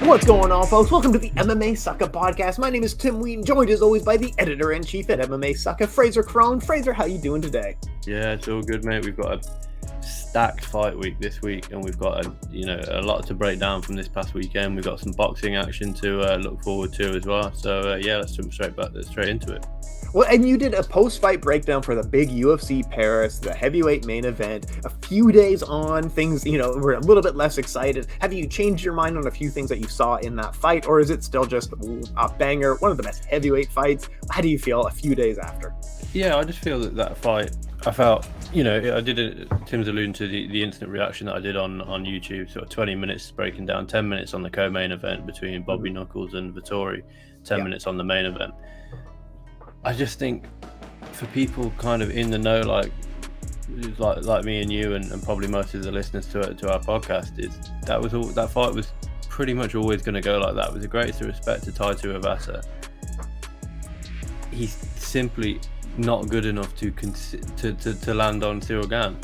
What's going on, folks? Welcome to the MMA Sucka Podcast. My name is Tim Wheaton, joined as always by the editor-in-chief at MMA Sucka, Frazer Krohn. Frazer, how you doing today? Yeah, it's all good, mate. We've got a stacked fight week this week, and we've got a lot to break down from this past weekend. We've got some boxing action to look forward to as well. So let's jump straight into it. Well, and you did a post-fight breakdown for the big UFC Paris, the heavyweight main event. A few days on, things, we're a little bit less excited. Have you changed your mind on a few things that you saw in that fight, or is it still just a banger, one of the best heavyweight fights? How do you feel a few days after? Yeah, I just feel that fight, I felt, Tim's alluding to the instant reaction that I did on YouTube, sort of 20 minutes breaking down, 10 minutes on the co-main event between Bobby Knuckles and Vettori, 10 minutes on the main event. I just think for people kind of in the know, like me and you, and probably most of the listeners to our podcast, is that fight was pretty much always going to go like that. With the greatest respect to Tai Tuivasa, he's simply not good enough to land on Ciryl Gane.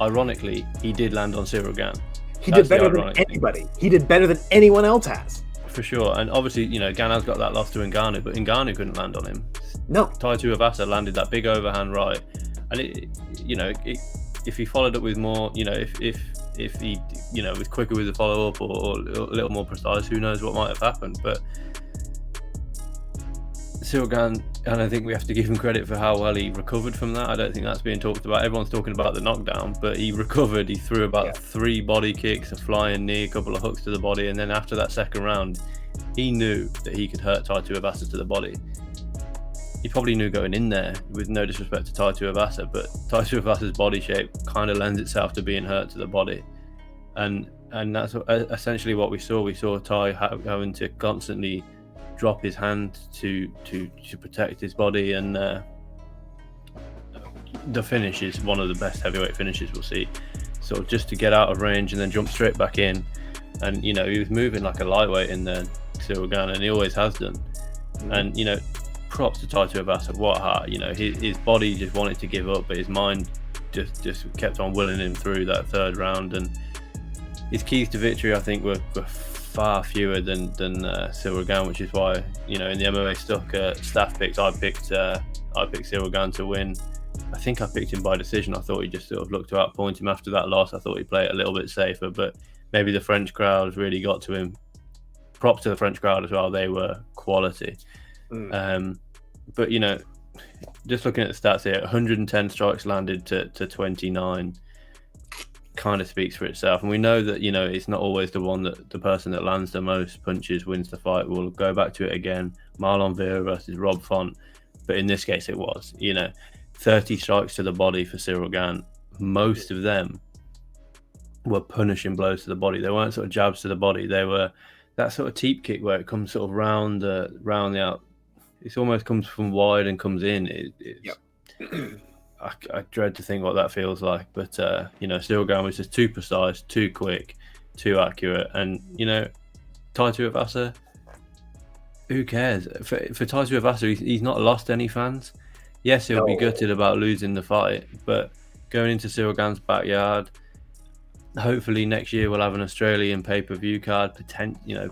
Ironically, he did land on Ciryl Gane. He did better than anybody. He did better than anyone else has. For sure, and obviously, Gane has got that loss to Ngannou, but Ngannou couldn't land on him. No. Tai Tuivasa landed that big overhand right, and if he followed up with more, if he, was quicker with the follow up or a little more precise, who knows what might have happened. But Ciryl Gane, and I think we have to give him credit for how well he recovered from that. I don't think that's being talked about. Everyone's talking about the knockdown, but he recovered. He threw about 3 body kicks, a flying knee, a couple of hooks to the body, and then after that second round, he knew that he could hurt Tai Tuivasa to the body. He probably knew going in there, with no disrespect to Tai Tuivasa, but Tai Tuivasa's body shape kind of lends itself to being hurt to the body, and that's essentially what we saw. We saw Tai having to constantly drop his hand to protect his body, and the finish is one of the best heavyweight finishes we'll see. So just to get out of range and then jump straight back in, and he was moving like a lightweight in there, Ciryl Gane, and he always has done. And props to Tai Tuivasa, what heart. His body just wanted to give up, but his mind just kept on willing him through that third round, and his keys to victory, I think, were far fewer than Ciryl Gane, which is why in the MMA Sucka staff picks, I picked Ciryl Gane to win. I think I picked him by decision. I thought he just sort of looked to outpoint him after that loss. I thought he'd play it a little bit safer, but maybe the French crowd really got to him. Props to the French crowd as well, they were quality. But just looking at the stats here, 110 strikes landed to 29 kind of speaks for itself. And we know that it's not always the person that lands the most punches wins the fight. We'll go back to it again, Marlon Vera versus Rob Font, but in this case it was 30 strikes to the body for Ciryl Gane. Most of them were punishing blows to the body. They weren't sort of jabs to the body. They were that sort of teep kick where it comes sort of round the out. It almost comes from wide and comes in. I dread to think what that feels like, but Ciryl Gane was just too precise, too quick, too accurate, and Tai Tuivasa, who cares? For Tai Tuivasa, he's not lost any fans. Yes, he'll be gutted about losing the fight, but going into Ciryl Gane's backyard, hopefully next year we'll have an Australian pay-per-view card.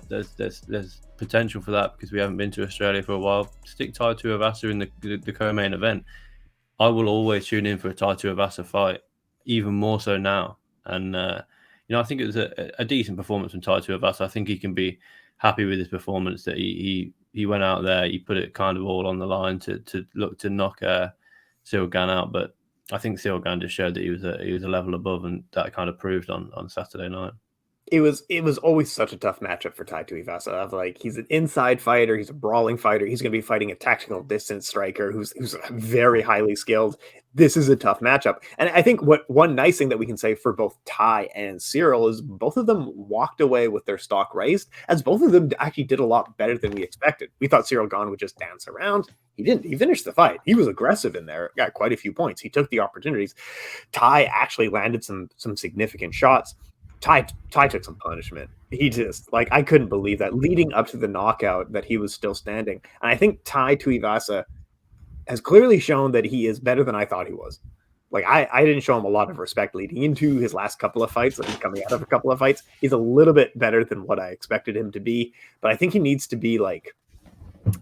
There's potential for that because we haven't been to Australia for a while. Stick Tai Tuivasa in the co-main event. I will always tune in for a Tai Tuivasa fight, even more so now. And I think it was a decent performance from Tai Tuivasa. I think he can be happy with his performance. That he went out there, he put it kind of all on the line to look to knock Ciryl Gane out. But I think Ciryl Gane just showed that he was a level above, and that kind of proved on Saturday night. It was always such a tough matchup for Tai Tuivasa. He's an inside fighter, he's a brawling fighter, he's going to be fighting a tactical distance striker who's very highly skilled. This is a tough matchup. And I think one nice thing that we can say for both Tai and Ciryl is both of them walked away with their stock raised, as both of them actually did a lot better than we expected. We thought Ciryl Gane would just dance around. He didn't. He finished the fight. He was aggressive in there, got quite a few points. He took the opportunities. Tai actually landed some significant shots. Tai took some punishment. He just, I couldn't believe that leading up to the knockout that he was still standing. And I think Tai Tuivasa has clearly shown that he is better than I thought he was. Like I didn't show him a lot of respect leading into his last couple of fights, and coming out of a couple of fights. He's a little bit better than what I expected him to be, but I think he needs to be like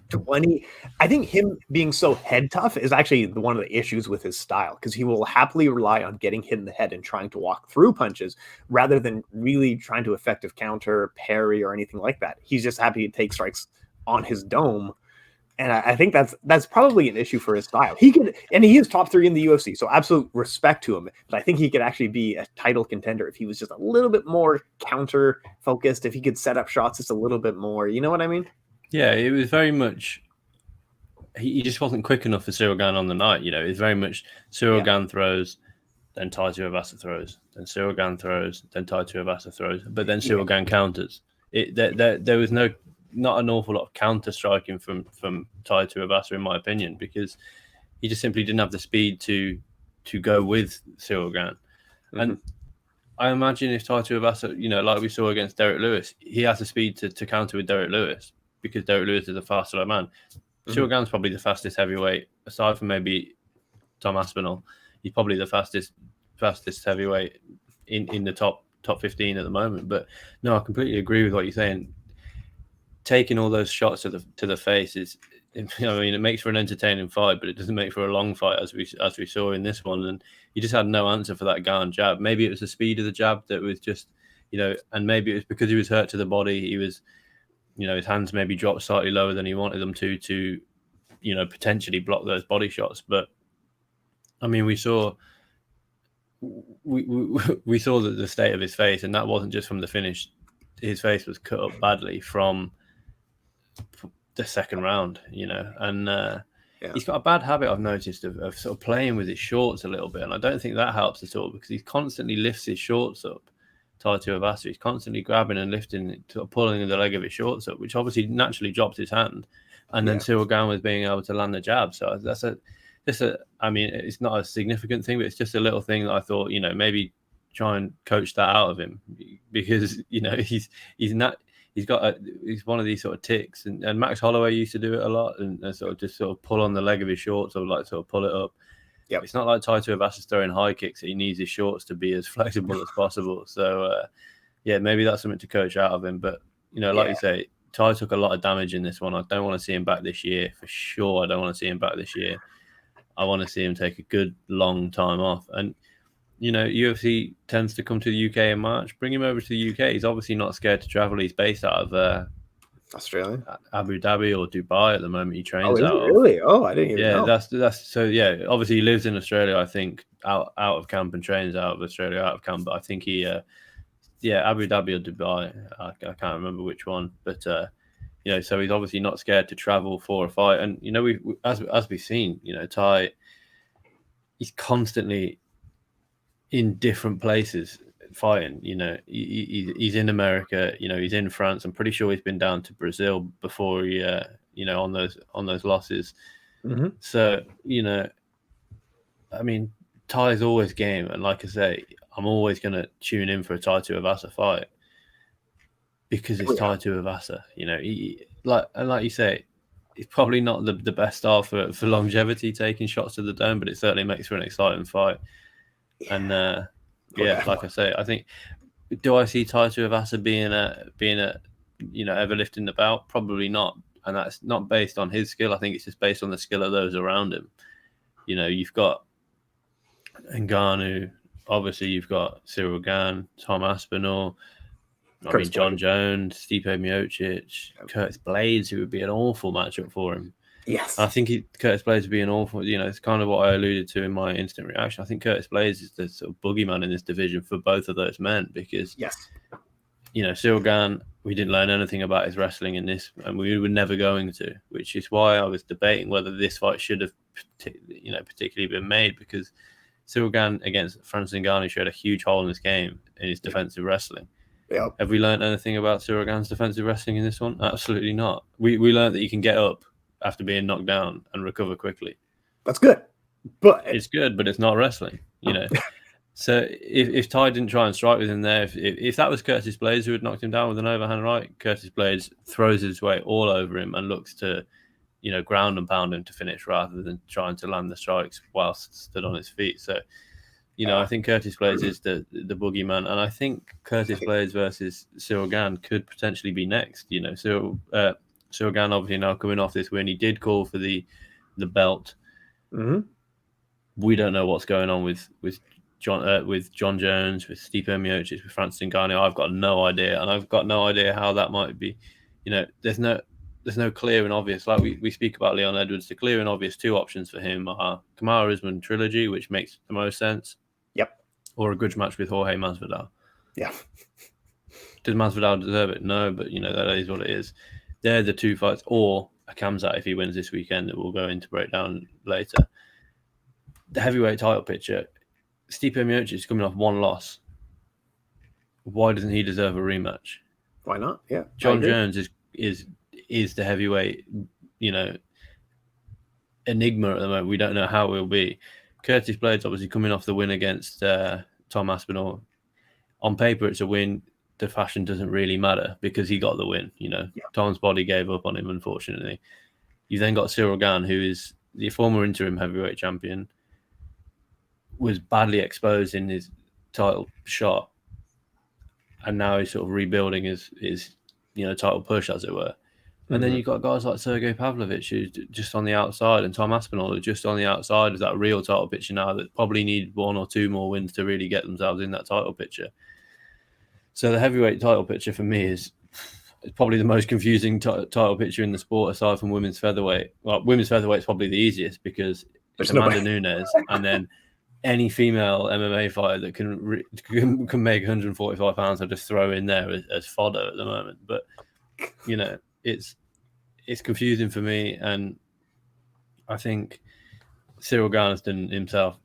20. I think him being so head tough is actually one of the issues with his style, because he will happily rely on getting hit in the head and trying to walk through punches rather than really trying to effective counter, parry, or anything like that. He's just happy to take strikes on his dome. And I think that's probably an issue for his style. He could, and he is top 3 in the UFC, so absolute respect to him. But I think he could actually be a title contender if he was just a little bit more counter focused, if he could set up shots just a little bit more. You know what I mean? Yeah, it was very much. He just wasn't quick enough for Ciryl Gane on the night. You know, it's very much Ciryl Gane throws, then Tai Tuivasa throws, then Ciryl Gane throws, then Tai Tuivasa throws, but then Ciryl Gane counters. There was not an awful lot of counter striking from Tai Tuivasa, in my opinion, because he just simply didn't have the speed to go with Ciryl Gane. Mm-hmm. And I imagine if Tai Tuivasa, you know, like we saw against Derek Lewis, he has the speed to counter with Derek Lewis, because Derek Lewis is a faster man. Mm-hmm. Ciryl Gane's probably the fastest heavyweight, aside from maybe Tom Aspinall. He's probably the fastest heavyweight in the top 15 at the moment. But no, I completely agree with what you're saying. Taking all those shots to the face is, I mean, it makes for an entertaining fight, but it doesn't make for a long fight, as we saw in this one. And he just had no answer for that Gane jab. Maybe it was the speed of the jab that was just, you know, and maybe it was because he was hurt to the body. He was, you know, his hands maybe dropped slightly lower than he wanted them to, you know, potentially block those body shots. But I mean, we saw the state of his face, and that wasn't just from the finish. His face was cut up badly from the second round, you know, and he's got a bad habit, I've noticed, of sort of playing with his shorts a little bit, and I don't think that helps at all, because he constantly lifts his shorts up. Tai Tuivasa, he's constantly grabbing and lifting, sort of pulling the leg of his shorts up, which obviously naturally drops his hand, and then Ciryl Gane was being able to land the jab. So that's I mean, it's not a significant thing, but it's just a little thing that I thought, you know, maybe try and coach that out of him, because, you know, he's one of these sort of ticks, and Max Holloway used to do it a lot, and sort of just sort of pull on the leg of his shorts, or like sort of pull it up. Yep. It's not like Tai Tuivasa's throwing high kicks that he needs his shorts to be as flexible as possible. So maybe that's something to coach out of him. But, you know, like you say, Tai took a lot of damage in this one. I don't want to see him back this year, for sure. I don't want to see him back this year. I want to see him take a good long time off. And, you know, UFC tends to come to the UK in March. Bring him over to the UK. He's obviously not scared to travel. He's based out of Australia, Abu Dhabi or Dubai at the moment. He trains out. Really? Oh, I didn't even know. That's so. Yeah, obviously he lives in Australia. I think out of camp, and trains out of Australia out of camp. But I think he, Abu Dhabi or Dubai. I can't remember which one. But you know, so he's obviously not scared to travel for a fight. And you know, as we've seen, you know, Tai, he's constantly in different places fighting. You know, he's in America, you know, he's in France. I'm pretty sure he's been down to Brazil before he you know, on those losses. Mm-hmm. So, you know, I mean, Tai's always game, and like I say, I'm always going to tune in for a Tai Tuivasa fight, because it's Tai Tuivasa. You know, he, like you say, it's probably not the best style for longevity, taking shots to the dome, but it certainly makes for an exciting fight. And like I say, I think, do I see Tai Tuivasa being a you know, ever lifting the belt? Probably not, and that's not based on his skill. I think it's just based on the skill of those around him. You know, you've got Ngannou, obviously you've got Ciryl Gane, Tom Aspinall, John Jones, Stipe Miocic, Curtis Blades, who would be an awful matchup for him. Yes. I think Curtis Blades would be an awful, you know, it's kind of what I alluded to in my instant reaction. I think Curtis Blades is the sort of boogeyman in this division for both of those men, because, you know, Ciryl Gane, we didn't learn anything about his wrestling in this, and we were never going to, which is why I was debating whether this fight should have, you know, particularly been made, because Ciryl Gane against Francis Ngannou showed a huge hole in his game, in his defensive wrestling. Yep. Have we learned anything about Ciryl Gane's defensive wrestling in this one? Absolutely not. We learned that you can get up after being knocked down and recover quickly. That's good, but it's good, but it's not wrestling, you know. So if Tai didn't try and strike with him there, if that was Curtis Blades who had knocked him down with an overhand right, Curtis Blades throws his weight all over him and looks to ground and pound him to finish rather than trying to land the strikes whilst stood on his feet. So, I think Curtis Blades is the boogeyman, and I think Curtis Blades versus Ciryl Gane could potentially be next. Ciryl Gane obviously now coming off this win, he did call for the belt. Mm-hmm. We don't know what's going on with John Jones, with Stipe Miocic, with Francis Ngannou. I've got no idea, and I've got no idea how that might be. There's no clear and obvious, like we speak about Leon Edwards. The clear and obvious two options for him are Kamaru Usman trilogy, which makes the most sense. Yep. Or a grudge match with Jorge Masvidal. Yeah. Does Masvidal deserve it? No, but that is what it is. They're the two fights, or a Khamzat if he wins this weekend that we'll go into breakdown later. The heavyweight title picture, Stipe Miocic is coming off one loss. Why doesn't he deserve a rematch? Why not? Yeah. John Jones is the heavyweight, enigma at the moment. We don't know how it will be. Curtis Blades obviously coming off the win against Tom Aspinall. On paper, it's a win. The fashion doesn't really matter because he got the win. Tom's body gave up on him, unfortunately. You then got Ciryl Gane, who is the former interim heavyweight champion, was badly exposed in his title shot, and now he's sort of rebuilding his title push, as it were. And then you've got guys like Sergey Pavlovich, who's just on the outside, and Tom Aspinall, who's just on the outside of that real title picture now, that probably need one or two more wins to really get themselves in that title picture. So the heavyweight title picture for me is probably the most confusing title picture in the sport, aside from women's featherweight. Well, women's featherweight is probably the easiest because it's Amanda Nunes, and then any female MMA fighter that can make 145 pounds, I'll just throw in there as fodder at the moment. But it's confusing for me, and I think Ciryl Gane has done himself,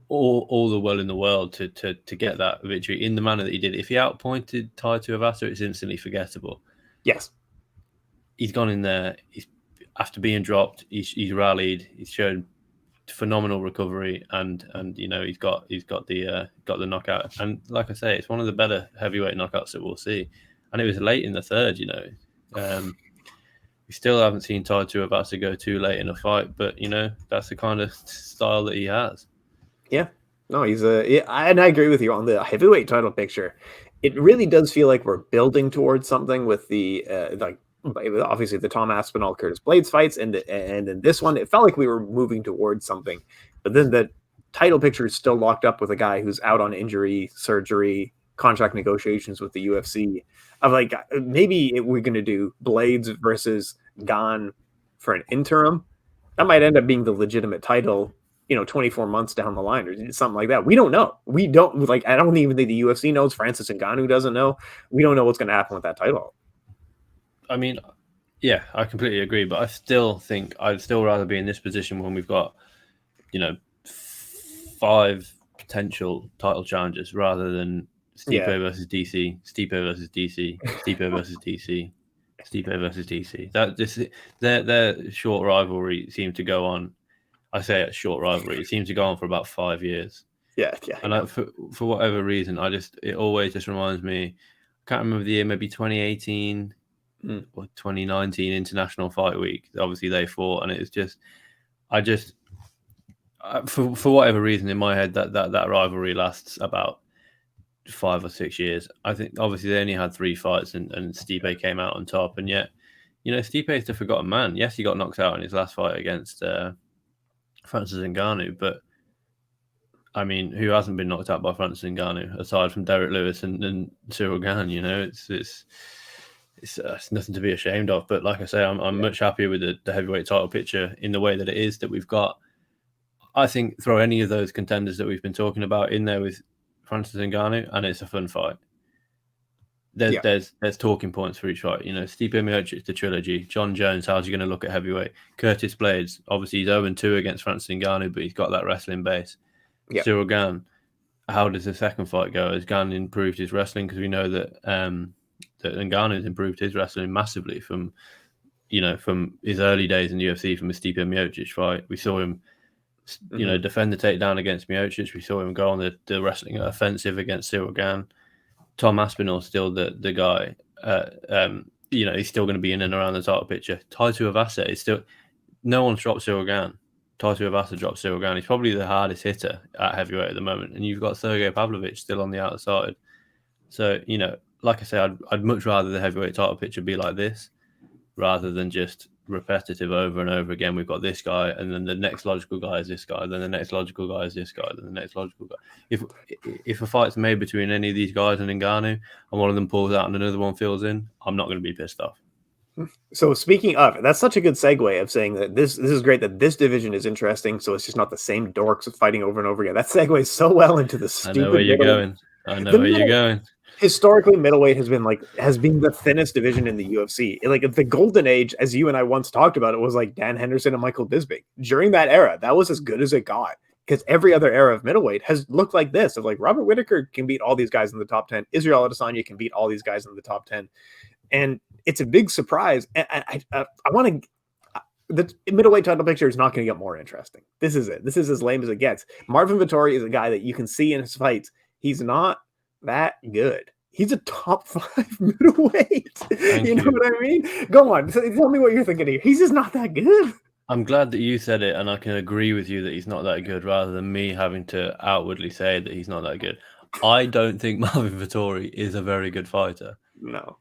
all the well in the world to get that victory in the manner that he did. If he outpointed Tai Tuivasa, it's instantly forgettable. Yes, he's gone in there. After being dropped, he's rallied. He's shown phenomenal recovery, and he's got the knockout. And like I say, it's one of the better heavyweight knockouts that we'll see. And it was late in the third. We still haven't seen Tai Tuivasa go too late in a fight, but that's the kind of style that he has. Yeah, no, and I agree with you on the heavyweight title picture. It really does feel like we're building towards something with the obviously the Tom Aspinall Curtis Blades fights, and then this one, it felt like we were moving towards something. But then the title picture is still locked up with a guy who's out on injury, surgery, contract negotiations with the UFC. I'm like, maybe we're going to do Blades versus Gane for an interim. That might end up being the legitimate title, 24 months down the line or something like that. We don't know. I don't even think the UFC knows. Francis Ngannou doesn't know. We don't know what's going to happen with that title. I mean, yeah, I completely agree, but I still think I'd still rather be in this position when we've got, 5 potential title challenges rather than Stipe versus DC, Stipe versus DC, Stipe versus DC, Stipe versus DC. Their short rivalry seemed to go on. I say it's short rivalry. It seems to go on for about 5 years. Yeah. And for whatever reason, it always just reminds me. I can't remember the year, maybe 2018 or 2019 International Fight Week. Obviously, they fought, and it's just, for whatever reason in my head, that rivalry lasts about 5 or 6 years. I think obviously they only had 3 fights, and Stipe came out on top, and yet, Stipe is the forgotten man. Yes, he got knocked out in his last fight against Francis Ngannou, but I mean, who hasn't been knocked out by Francis Ngannou aside from Derek Lewis and Ciryl Gane? It's nothing to be ashamed of. But like I say, I'm much happier with the heavyweight title picture in the way that it is that we've got. I think throw any of those contenders that we've been talking about in there with Francis Ngannou, and it's a fun fight. There's talking points for each fight. Stipe Miocic, the trilogy. John Jones, how's he going to look at heavyweight? Curtis Blades, obviously he's 0-2 against Francis Ngannou, but he's got that wrestling base. Yep. Ciryl Gane, how does the second fight go? Has Gane improved his wrestling? Because we know that Ngannou has improved his wrestling massively from his early days in the UFC, from the Stipe Miocic fight. We saw him, defend the takedown against Miocic. We saw him go on the wrestling offensive against Ciryl Gane. Tom Aspinall still the guy. he's still going to be in and around the title picture. Tai Tuivasa is still, no one's dropped Ciryl Gane. Tai Tuivasa dropped Ciryl Gane. He's probably the hardest hitter at heavyweight at the moment, and you've got Sergey Pavlovich still on the outside. So like I say, I'd much rather the heavyweight title picture be like this, rather than just repetitive over and over again. We've got this guy, and then the next logical guy is this guy, then the next logical guy is this guy, then the next logical guy. If a fight's made between any of these guys and Ngannou, and one of them pulls out and another one fills in, I'm not going to be pissed off. So speaking of, that's such a good segue of saying that this is great, that this division is interesting, so it's just not the same dorks fighting over and over again. That segues so well into the stupid. I know where you're going. Historically, middleweight has been the thinnest division in the UFC. Like the golden age, as you and I once talked about, it was like Dan Henderson and Michael Bisping. During that era, that was as good as it got, because every other era of middleweight has looked like this. Of like Robert Whittaker can beat all these guys in the top 10. Israel Adesanya can beat all these guys in the top 10, and it's a big surprise. And I want to. The middleweight title picture is not going to get more interesting. This is it. This is as lame as it gets. Marvin Vettori is a guy that you can see in his fights. He's not that good. He's a top 5 middleweight. You know what I mean? Go on. Tell me what you're thinking here. He's just not that good. I'm glad that you said it, and I can agree with you that he's not that good, rather than me having to outwardly say that he's not that good. I don't think Marvin Vettori is a very good fighter. No.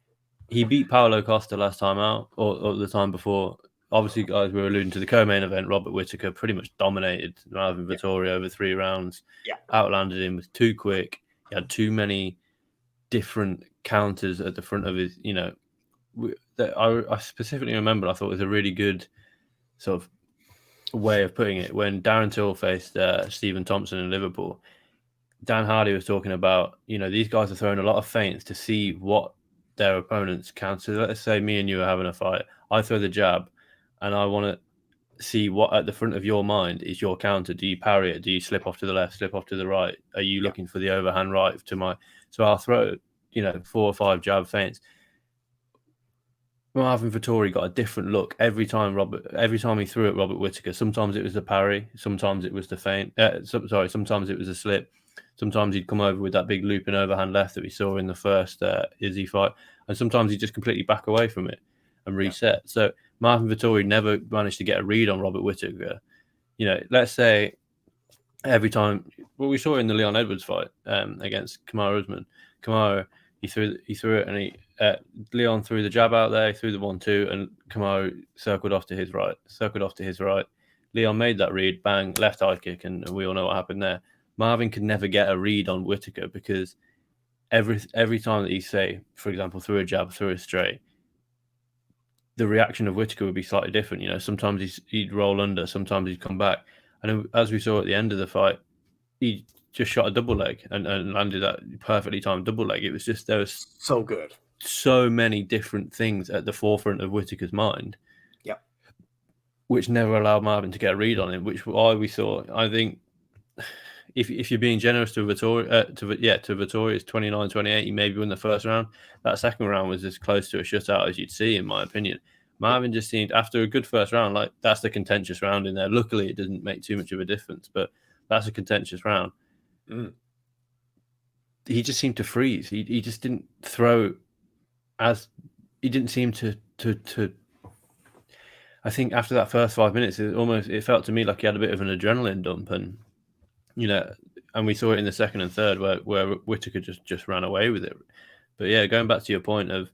He beat Paulo Costa last time out, or the time before. Obviously, guys, we were alluding to the co-main event. Robert Whittaker pretty much dominated Marvin Vettori over 3 rounds. Yeah. Outlanded him, was too quick. He had too many different counters at the front of his, I specifically remember, I thought it was a really good sort of way of putting it. When Darren Till faced Stephen Thompson in Liverpool, Dan Hardy was talking about, these guys are throwing a lot of feints to see what their opponents counter. Let's say me and you are having a fight. I throw the jab, and I want to see what at the front of your mind is your counter. Do you parry it? Do you slip off to the left, slip off to the right? Are you looking for the overhand right to my... So I'll throw, 4 or 5 jab feints. Marvin Vettori got a different look every time he threw at Robert Whittaker. Sometimes it was the parry, sometimes it was the feint. Sometimes it was a slip. Sometimes he'd come over with that big looping overhand left that we saw in the first Izzy fight, and sometimes he'd just completely back away from it and reset. Yeah. So Marvin Vettori never managed to get a read on Robert Whittaker. Let's say every time, we saw in the Leon Edwards fight against Kamaru Usman. Kamaru, he threw it, and Leon threw the jab out there, he threw the 1-2, and Kamaru circled off to his right. Leon made that read, bang, left high kick, and we all know what happened there. Marvin could never get a read on Whittaker, because every time that he, say, for example, threw a jab, threw a straight, the reaction of Whittaker would be slightly different. Sometimes he'd roll under, sometimes he'd come back. And as we saw at the end of the fight, he just shot a double leg and landed that perfectly timed double leg. It was just, there was so good. So many different things at the forefront of Whittaker's mind. Yeah. Which never allowed Marvin to get a read on him, which we saw. I think if you're being generous to Vettori, to Vettori, it's 29-28. He maybe won the first round. That second round was as close to a shutout as you'd see, in my opinion. Marvin just seemed, after a good first round, like that's the contentious round in there. Luckily, it doesn't make too much of a difference, but that's a contentious round. He just seemed to freeze. He just didn't throw he didn't seem to. I think after that first 5 minutes, it felt to me like he had a bit of an adrenaline dump, and and we saw it in the second and third where Whittaker just ran away with it. But yeah, going back to your point of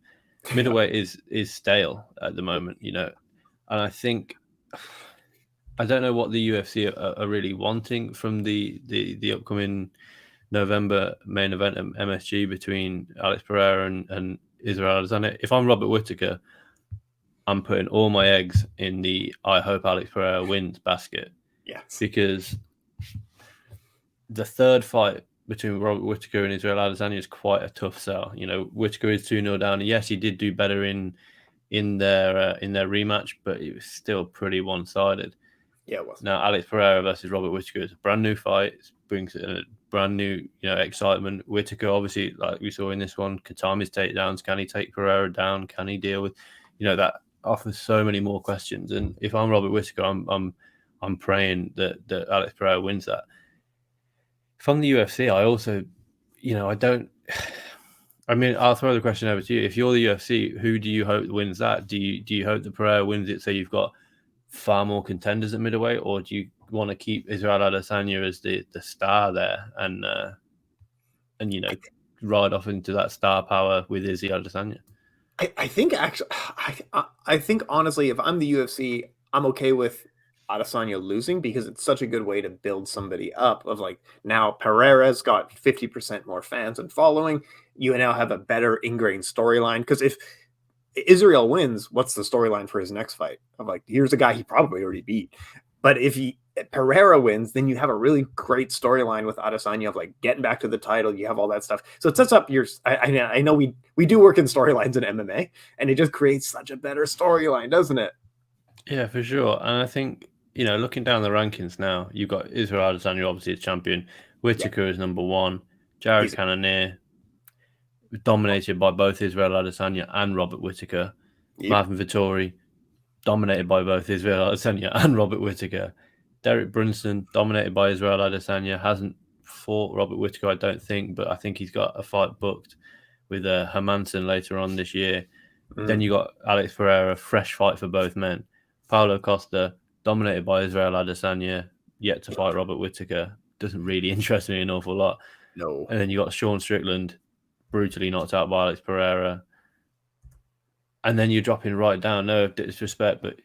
middleweight is stale at the moment, and I think, I don't know what the UFC are really wanting from the upcoming November main event at MSG between Alex Pereira and Israel Adesanya. If I'm Robert Whittaker, I'm putting all my eggs in the I hope Alex Pereira wins basket. Yes. Because the third fight between Robert Whittaker and Israel Adesanya is quite a tough sell. Whittaker is 2-0 down. Yes, he did do better in their rematch, but it was still pretty one-sided. Yeah, it was. Now, Alex Pereira versus Robert Whittaker is a brand new fight. It brings a brand new, excitement. Whittaker, obviously, like we saw in this one, Katami's takedowns. Can he take Pereira down? Can he deal with, that offers so many more questions. And if I'm Robert Whittaker, I'm praying that Alex Pereira wins that. From the UFC, I also, I mean, I'll throw the question over to you. If you're the UFC, who do you hope wins that? Do you hope that Pereira wins it so you've got far more contenders at middleweight, or do you want to keep Israel Adesanya as the star there and ride off into that star power with Izzy Adesanya? I think actually, I think honestly, if I'm the UFC, I'm okay with Adesanya losing because it's such a good way to build somebody up. Of like, now Pereira's got 50% more fans and following. You now have a better ingrained storyline, because if Israel wins, what's the storyline for his next fight? I'm like, here's a guy he probably already beat. But if Pereira wins, then you have a really great storyline with Adesanya of like getting back to the title. You have all that stuff, so it sets up your. I know we do work in storylines in MMA, and it just creates such a better storyline, doesn't it? Yeah, for sure. And I think, looking down the rankings now, you've got Israel Adesanya obviously as champion. Whittaker is number 1. Jared Cannonier, dominated by both Israel Adesanya and Robert Whittaker. Yep. Marvin Vettori, dominated by both Israel Adesanya and Robert Whittaker. Derek Brunson, dominated by Israel Adesanya, hasn't fought Robert Whittaker, I don't think, but I think he's got a fight booked with Hermanson later on this year. Then you got Alex Pereira, fresh fight for both men. Paulo Costa, dominated by Israel Adesanya, yet to fight Robert Whittaker. Doesn't really interest me an awful lot. No. And then you got Sean Strickland, brutally knocked out by Alex Pereira. And then you're dropping right down, no disrespect, but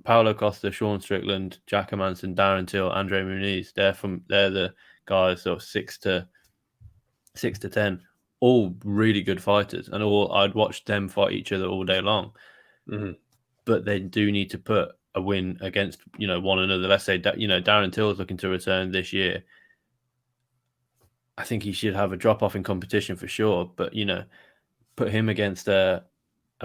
Paulo Costa, Sean Strickland, Jack Hermanson, Darren Till, Andre Muniz, they're the guys sort of 6 to 10. All really good fighters, and I'd watch them fight each other all day long. Mm-hmm. But they do need to put a win against one another. Let's say Darren Till is looking to return this year. I think he should have a drop off in competition for sure. But put him against a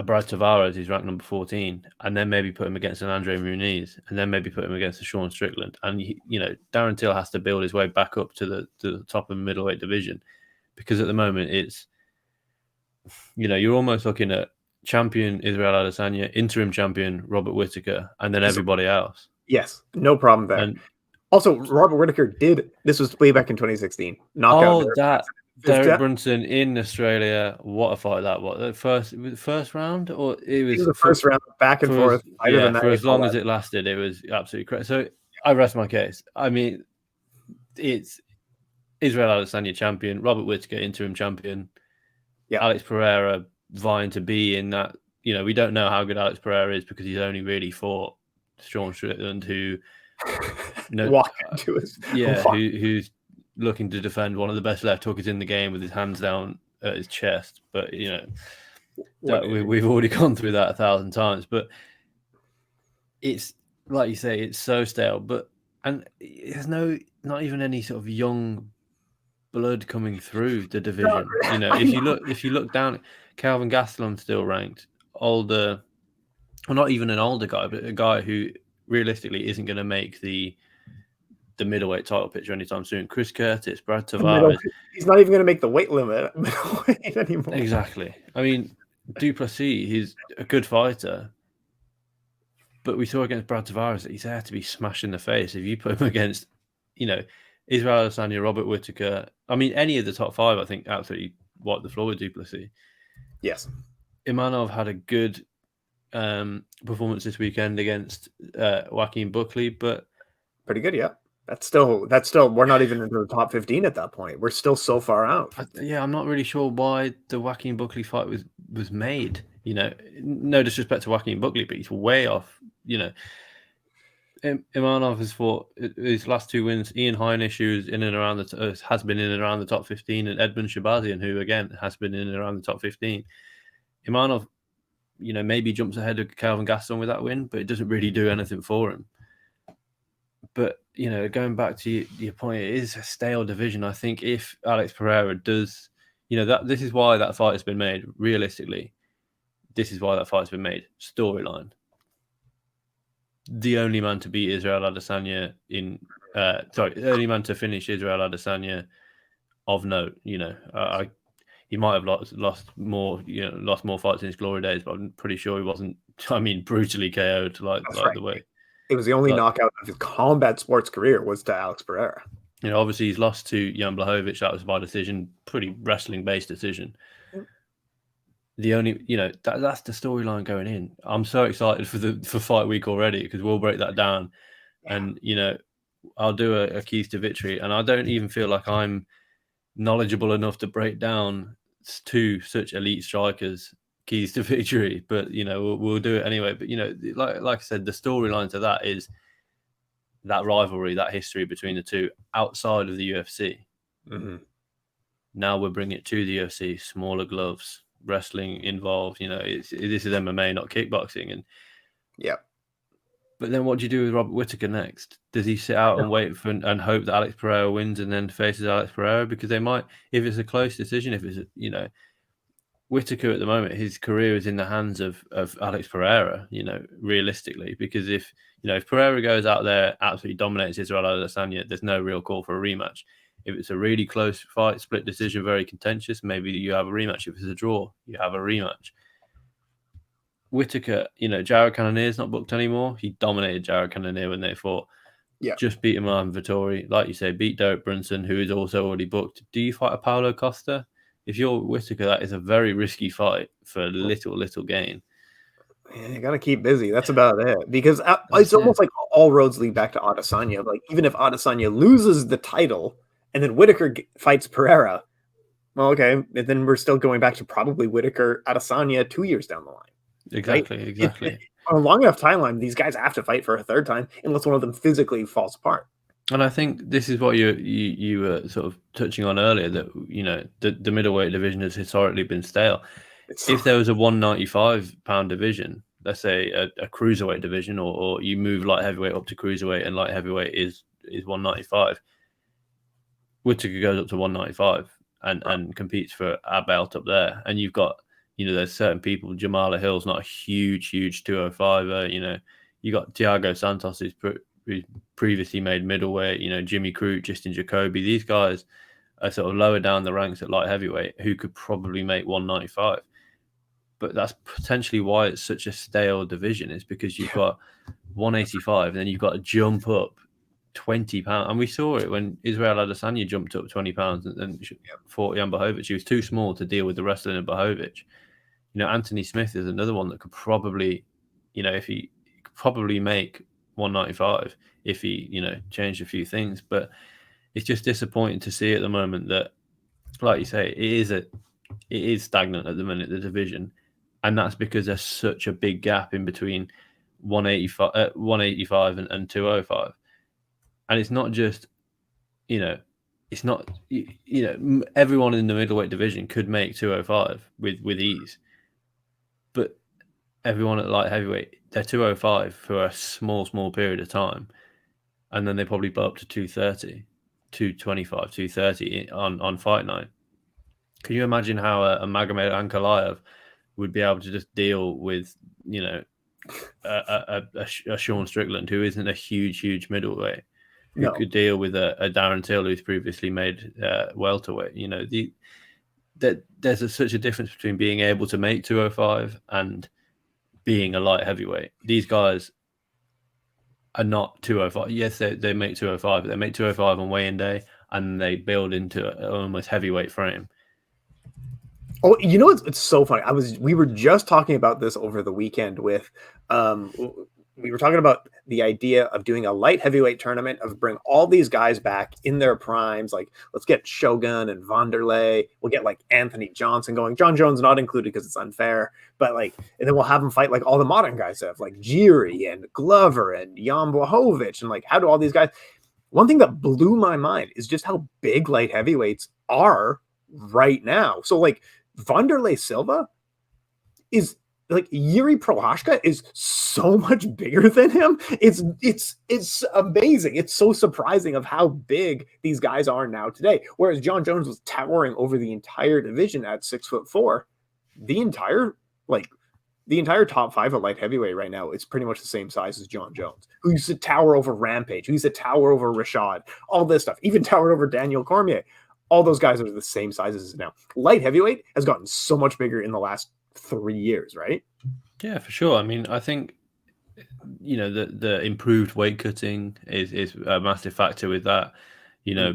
Brad Tavares, who's ranked number 14, and then maybe put him against an Andre Muniz, and then maybe put him against a Sean Strickland. And Darren Till has to build his way back up to the top of the middleweight division. Because at the moment, it's, you're almost looking at champion Israel Adesanya, interim champion Robert Whittaker, and then everybody else. Yes, no problem there. And also, Robert Whittaker this was way back in 2016. Knockout. Derek Brunson in Australia. What a fight that was. The first round? Or it was the first round, back and forth. For as long as it lasted, it was absolutely crazy. So I rest my case. I mean, it's Israel Adesanya champion, Robert Whittaker interim champion, Alex Pereira vying to be in that. We don't know how good Alex Pereira is because he's only really fought Sean Strickland, who who's looking to defend one of the best left hookers in the game with his hands down at his chest. But we've already gone through that 1,000 times. But it's like you say, it's so stale. And there's not even any sort of young blood coming through the division. If you look down, Calvin Gastelum's still ranked older, well, not even an older guy, but a guy who realistically isn't going to make the middleweight title picture anytime soon. Chris Curtis, Brad Tavares, he's not even going to make the weight limit anymore. Exactly. I mean, Duplessis, he's a good fighter, but we saw against Brad Tavares that he's there to be smashed in the face. If you put him against, Israel Adesanya, Robert Whittaker, I mean, any of the top 5, I think absolutely wiped the floor with Duplessis. Yes. Imanov had a good performance this weekend against Joaquin Buckley, but pretty good, yeah. That's still we're not even into the top 15 at that point. We're still so far out. I'm not really sure why the Joaquin Buckley fight was made. No disrespect to Joaquin Buckley, but he's way off. Imanov has fought his last 2 wins. Ian Heinisch, who's in and around has been in and around the top 15, and Edmund Shabazian, who again has been in and around the top 15. Imanov, maybe jumps ahead of Calvin Gastelum with that win, but it doesn't really do anything for him. But going back to your point, it is a stale division. I think if Alex Pereira does, this is why that fight has been made. Realistically, this is why that fight has been made. Storyline. The only man to beat Israel Adesanya only man to finish Israel Adesanya of note. He might have lost more fights in his glory days, but I'm pretty sure he wasn't. Brutally KO'd like the way. It was the only knockout of his combat sports career was to Alex Pereira. Obviously he's lost to Jan Blachowicz. That was by decision, pretty wrestling based decision. the only, that's the storyline going in. I'm so excited for fight week already because we'll break that down, and I'll do a keys to victory, and I don't even feel like I'm knowledgeable enough to break down two such elite strikers keys to victory, but we'll do it anyway. But like I said, the storyline to that is that rivalry, that history between the two outside of the UFC. Mm-hmm. Now we're bringing it to the UFC, smaller gloves, wrestling involved. This is MMA, not kickboxing, and But then what do you do with Robert Whittaker next? Does he sit out and wait for and hope that Alex Pereira wins and then faces Alex Pereira? Because they might, if it's a close decision, if it's Whittaker at the moment, his career is in the hands of Alex Pereira. Realistically, because if Pereira goes out there, absolutely dominates Ciryl Gane, there's no real call for a rematch. If it's a really close fight, split decision, very contentious, maybe you have a rematch. If it's a draw, you have a rematch. Whittaker, Jared Cannonier's not booked anymore. He dominated Jared Cannonier when they fought. Yeah. Just beat Marvin Vettori. Like you say, beat Derek Brunson, who is also already booked. Do you fight a Paulo Costa? If you're Whittaker, that is a very risky fight for little gain. Yeah, you got to keep busy. That's about it. Because it's almost like all roads lead back to Adesanya. Like, even if Adesanya loses the title and then Whittaker fights Pereira, well, okay, and then we're still going back to probably Whittaker Adesanya 2 years down the line. Exactly. On a long enough timeline, these guys have to fight for a third time unless one of them physically falls apart. And I think this is what you were sort of touching on earlier, that the middleweight division has historically been stale. If there was a 195-pound division, let's say a cruiserweight division, or you move light heavyweight up to cruiserweight and light heavyweight is 195, Whittaker goes up to 195 and competes for a belt up there, and you've got. There's certain people. Jamala Hill's not a huge 205er. You got Thiago Santos, who's previously made middleweight. Jimmy Crute, Justin Jacoby. These guys are sort of lower down the ranks at light heavyweight who could probably make 195. But that's potentially why it's such a stale division, is because you've got 185 and then you've got to jump up 20 pounds. And we saw it when Israel Adesanya jumped up 20 pounds and fought Jan Blachowicz. He was too small to deal with the wrestling of Blachowicz. Anthony Smith is another one that could probably, if he could probably make 195 if he, changed a few things. But it's just disappointing to see at the moment that, like you say, it is stagnant at the minute, the division, and that's because there's such a big gap in between 185 and 205. And it's not just, it's not, everyone in the middleweight division could make 205 with ease. But everyone at light heavyweight, they're 205 for a small period of time. And then they probably blow up to 230, 225, 230 on fight night. Can you imagine how a Magomed Ankalaev would be able to just deal with, a Sean Strickland, who isn't a huge middleweight? Who could deal with a Darren Till, who's previously made welterweight? There's such a difference between being able to make 205 and being a light heavyweight. These guys are not 205. Yes, they make 205, but they make 205 on weigh-in day, and they build into an almost heavyweight frame. Oh, it's so funny. We were just talking about this over the weekend with we were talking about the idea of doing a light heavyweight tournament, of bring all these guys back in their primes. Like, let's get Shogun and Vanderlei. We'll get like Anthony Johnson going. John Jones not included because it's unfair, but and then we'll have them fight like all the modern guys have, like Jiri and Glover and Jan Blachowicz. And how do all these guys? One thing that blew my mind is just how big light heavyweights are right now. So Vanderlei Silva is Yuri Prohashka is so much bigger than him. It's amazing. It's so surprising of how big these guys are now today. Whereas John Jones was towering over the entire division at 6'4". The entire top five at light heavyweight right now is pretty much the same size as John Jones, who used to tower over Rampage, who used to tower over Rashad, all this stuff, even towered over Daniel Cormier. All those guys are the same sizes now. Light heavyweight has gotten so much bigger in the last 3 years, right? Yeah, for sure. I mean, I think the improved weight cutting is a massive factor with that.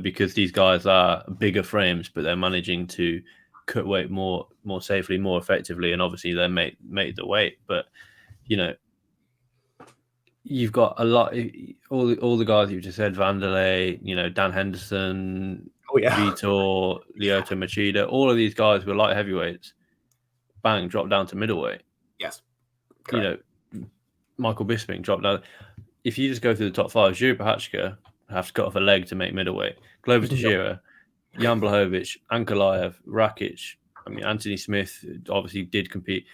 Because these guys are bigger frames, but they're managing to cut weight more safely, more effectively, and obviously then made the weight. But you've got a lot, all the guys you just said, Vanderlei, Dan Henderson, Vitor, Lyoto Machida, all of these guys were light heavyweights. Bang, dropped down to middleweight. Yes. Correct. Michael Bisping dropped down. If you just go through the top five, Jiří Procházka have to cut off a leg to make middleweight. Glover Teixeira, Jan Blachowicz, Ankalaev, Rakic. I mean, Anthony Smith obviously did compete.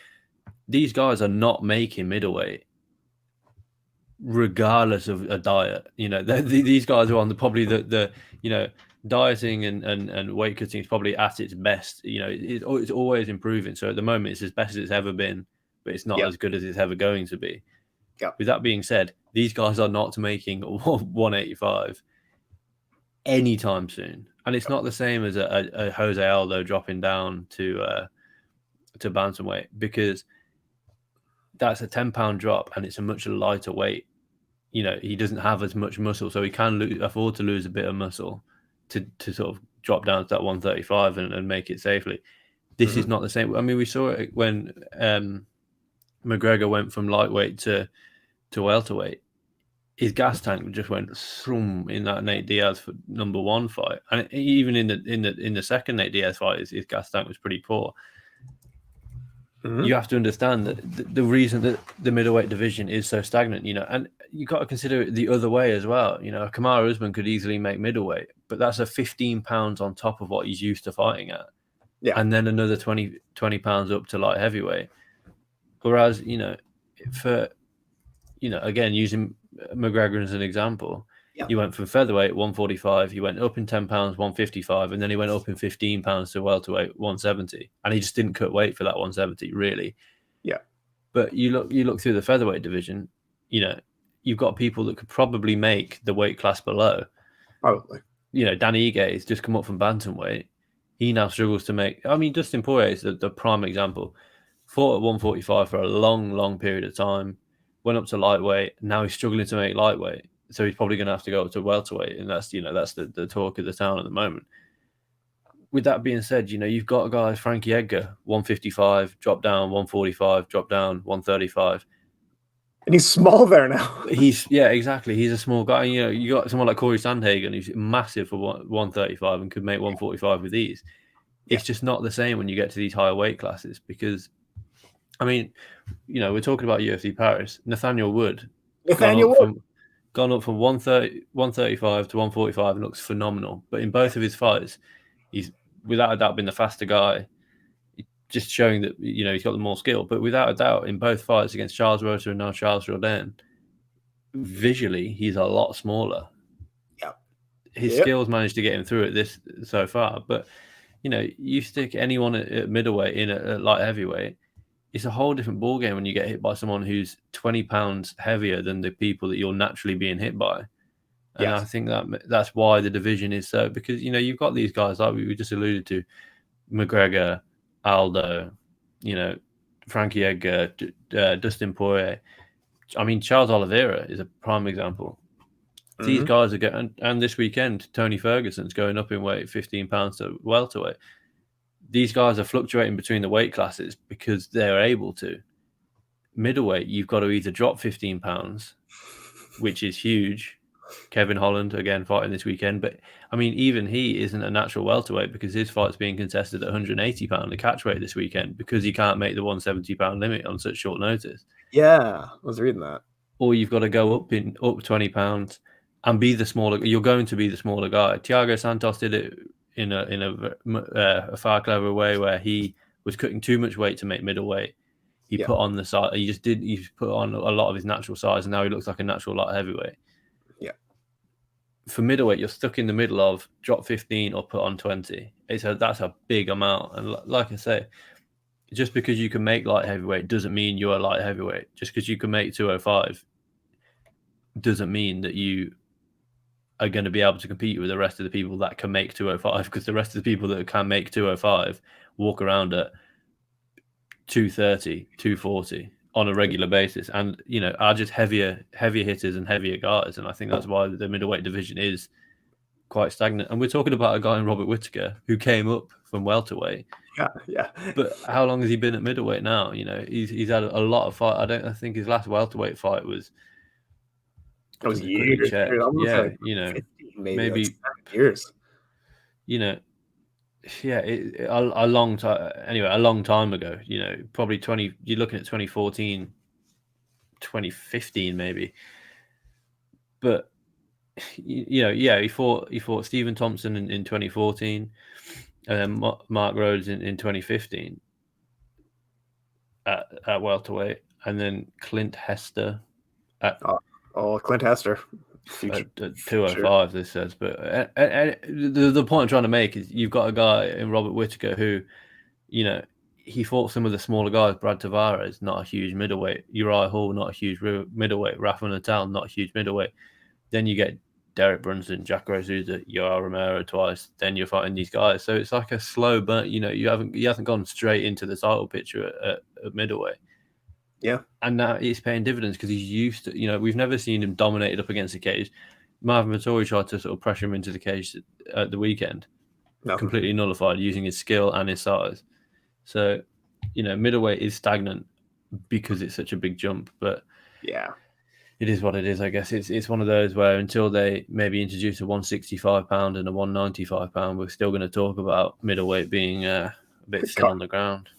These guys are not making middleweight, regardless of a diet. These guys are on probably the dieting and weight cutting is probably at its best. It's always improving. So at the moment, it's as best as it's ever been, but it's not as good as it's ever going to be. Yep. With that being said, these guys are not making 185 anytime soon. And it's not the same as a Jose Aldo dropping down to bantamweight, because that's a 10-pound drop and it's a much lighter weight. He doesn't have as much muscle, so he can afford to lose a bit of muscle to sort of drop down to that 135 and make it safely. This is not the same. I mean, we saw it when McGregor went from lightweight to welterweight. His gas tank just went throom in that Nate Diaz #1 fight, and even in the second Nate Diaz fight, his gas tank was pretty poor. You have to understand that the reason that the middleweight division is so stagnant, and you got to consider it the other way as well. Kamaru Usman could easily make middleweight, but that's a 15 pounds on top of what he's used to fighting at, and then another 20 pounds up to light heavyweight. Whereas, again, using McGregor as an example, he went from featherweight 145, he went up in 10 pounds 155, and then he went up in 15 pounds to welterweight 170, and he just didn't cut weight for that 170 really. But you look through the featherweight division, you've got people that could probably make the weight class below. Probably. Danny Ige has just come up from bantamweight. He now struggles to make. I mean, Dustin Poirier is the prime example. Fought at 145 for a long period of time, went up to lightweight. Now he's struggling to make lightweight, so he's probably going to have to go up to welterweight, and that's the talk of the town at the moment. With that being said, you've got a guy, Frankie Edgar, 155, drop down, 145, drop down, 135. And he's small there now. Exactly. He's a small guy. You got someone like Corey Sandhagen, who's massive for 135 and could make 145 with ease. It's just not the same when you get to these higher weight classes, because, I mean, we're talking about UFC Paris. Nathaniel Wood. Gone up from 135 to 145 and looks phenomenal. But in both of his fights, he's without a doubt been the faster guy, just showing that he's got the more skill. But without a doubt, in both fights against Charles Rota and now Charles Jourdain, visually he's a lot smaller. His skills managed to get him through it this so far. But you stick anyone at middleweight in at light heavyweight, it's a whole different ballgame when you get hit by someone who's 20 pounds heavier than the people that you're naturally being hit by. And I think that's why the division is so, because, you've got these guys like we just alluded to, McGregor, Aldo, Frankie Edgar, Dustin Poirier. I mean, Charles Oliveira is a prime example. These guys are going, and this weekend, Tony Ferguson's going up in weight 15 pounds to welterweight. These guys are fluctuating between the weight classes because they're able to. Middleweight, you've got to either drop 15 pounds, which is huge. Kevin Holland, again, fighting this weekend. But, I mean, even he isn't a natural welterweight because his fight's being contested at 180 pound, the catch weight this weekend, because he can't make the 170 pound limit on such short notice. Yeah, I was reading that. Or you've got to go up 20 pounds and be the smaller. You're going to be the smaller guy. Thiago Santos did it in a far clever way, where he was cutting too much weight to make middleweight. He put on the size. He put on a lot of his natural size, and now he looks like a natural light heavyweight. Yeah. For middleweight, you're stuck in the middle of drop 15 or put on 20. That's a big amount, and like I say, just because you can make light heavyweight doesn't mean you're a light heavyweight. Just because you can make 205 doesn't mean that you are going to be able to compete with the rest of the people that can make 205, because the rest of the people that can make 205 walk around at 230, 240 on a regular basis, and are just heavier hitters and heavier guys. And I think that's why the middleweight division is quite stagnant. And we're talking about a guy in Robert Whittaker who came up from welterweight. Yeah. But how long has he been at middleweight now? He's had a lot of fight. I think his last welterweight fight was. It was years. Check. Almost Yeah, like 15, maybe maybe 7 years. Yeah, a long time. Anyway, a long time ago. Probably 20. You're looking at 2014, 2015, maybe. But he fought Stephen Thompson in 2014, and then Mark Rhodes in 2015 at welterweight, and then Clint Hester at Clint Hester. At 205, this says. But the point I'm trying to make is you've got a guy in Robert Whittaker who, he fought some of the smaller guys. Brad Tavares, not a huge middleweight. Uriah Hall, not a huge middleweight. Rafa Natal, not a huge middleweight. Then you get Derek Brunson, Jack Souza, Yoel Romero twice. Then you're fighting these guys. So it's like a slow burn. He hasn't gone straight into the title picture at middleweight. Yeah. And now he's paying dividends because he's used to, we've never seen him dominated up against the cage. Marvin Vettori tried to sort of pressure him into the cage at the weekend. No. Completely nullified using his skill and his size. So, middleweight is stagnant because it's such a big jump. But yeah, it is what it is, I guess. It's one of those where until they maybe introduce a 165-pound and a 195-pound, we're still going to talk about middleweight being a bit thin on the ground.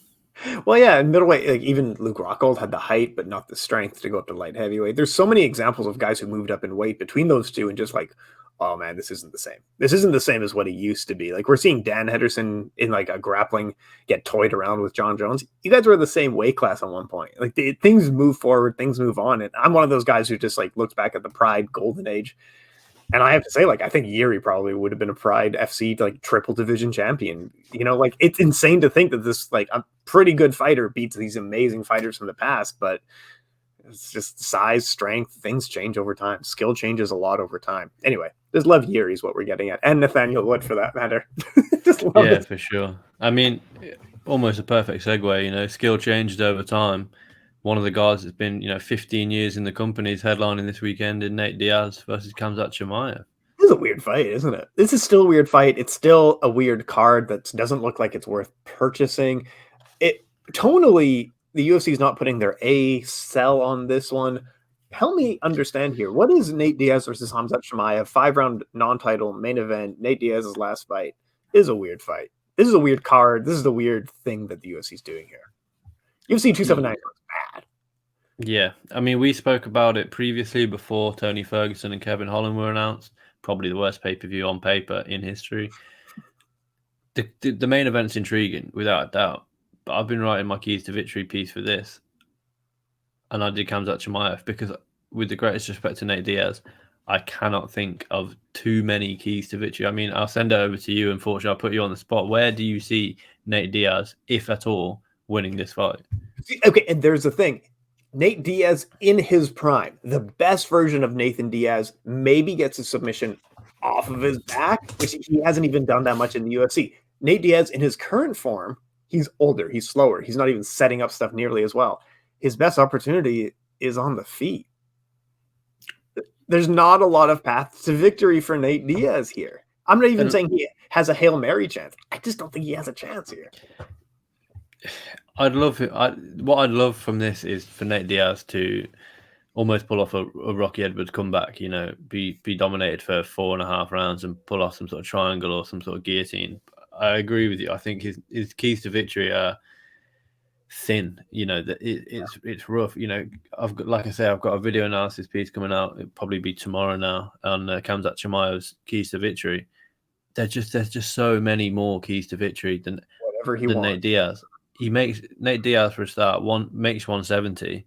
Well, yeah, in middleweight, like even Luke Rockhold had the height, but not the strength to go up to light heavyweight. There's so many examples of guys who moved up in weight between those two and just like, oh man, this isn't the same. This isn't the same as what he used to be. Like we're seeing Dan Henderson in like a grappling get toyed around with John Jones. You guys were the same weight class at one point. Like things move forward, things move on. And I'm one of those guys who just like looks back at the Pride golden age. And I have to say, like, I think Yuri probably would have been a Pride FC like triple division champion. Like it's insane to think that this like a pretty good fighter beats these amazing fighters from the past, but it's just size, strength, things change over time. Skill changes a lot over time. Anyway, just love Yuri is what we're getting at, and Nathaniel Wood for that matter. Just love it. For sure. I mean, almost a perfect segue. Skill changed over time. One of the guys that's been, 15 years in the company is headlining this weekend in Nate Diaz versus Khamzat Chimaev. This is a weird fight, isn't it? This is still a weird fight. It's still a weird card that doesn't look like it's worth purchasing. Tonally, the UFC is not putting their A sell on this one. Help me understand here. What is Nate Diaz versus Khamzat Chimaev? 5-round non-title main event. Nate Diaz's last fight is a weird fight. This is a weird card. This is the weird thing that the UFC is doing here. UFC 279 is bad. Yeah, I mean, we spoke about it previously before Tony Ferguson and Kevin Holland were announced. Probably the worst pay-per-view on paper in history. The main event's intriguing, without a doubt. But I've been writing my keys to victory piece for this. And I did Khamzat Chimaev because, with the greatest respect to Nate Diaz, I cannot think of too many keys to victory. I mean, I'll send it over to you. Unfortunately, I'll put you on the spot. Where do you see Nate Diaz, if at all, winning this fight? Okay, and there's the thing. Nate Diaz in his prime, the best version of Nathan Diaz, maybe gets a submission off of his back, which he hasn't even done that much in the UFC. Nate Diaz in his current form, he's older, he's slower, he's not even setting up stuff nearly as well. His best opportunity is on the feet. There's not a lot of paths to victory for Nate Diaz here. I'm not even saying he has a Hail Mary chance. I just don't think he has a chance here. What I'd love from this is for Nate Diaz to almost pull off a Rocky Edwards comeback, be dominated for 4.5 rounds and pull off some sort of triangle or some sort of guillotine. I agree with you. I think his keys to victory are thin. It's rough. I've got a video analysis piece coming out. It'll probably be tomorrow now on Khamzat Chimaev's keys to victory. There's just so many more keys to victory than Nate Diaz. Nate Diaz for a start makes 170.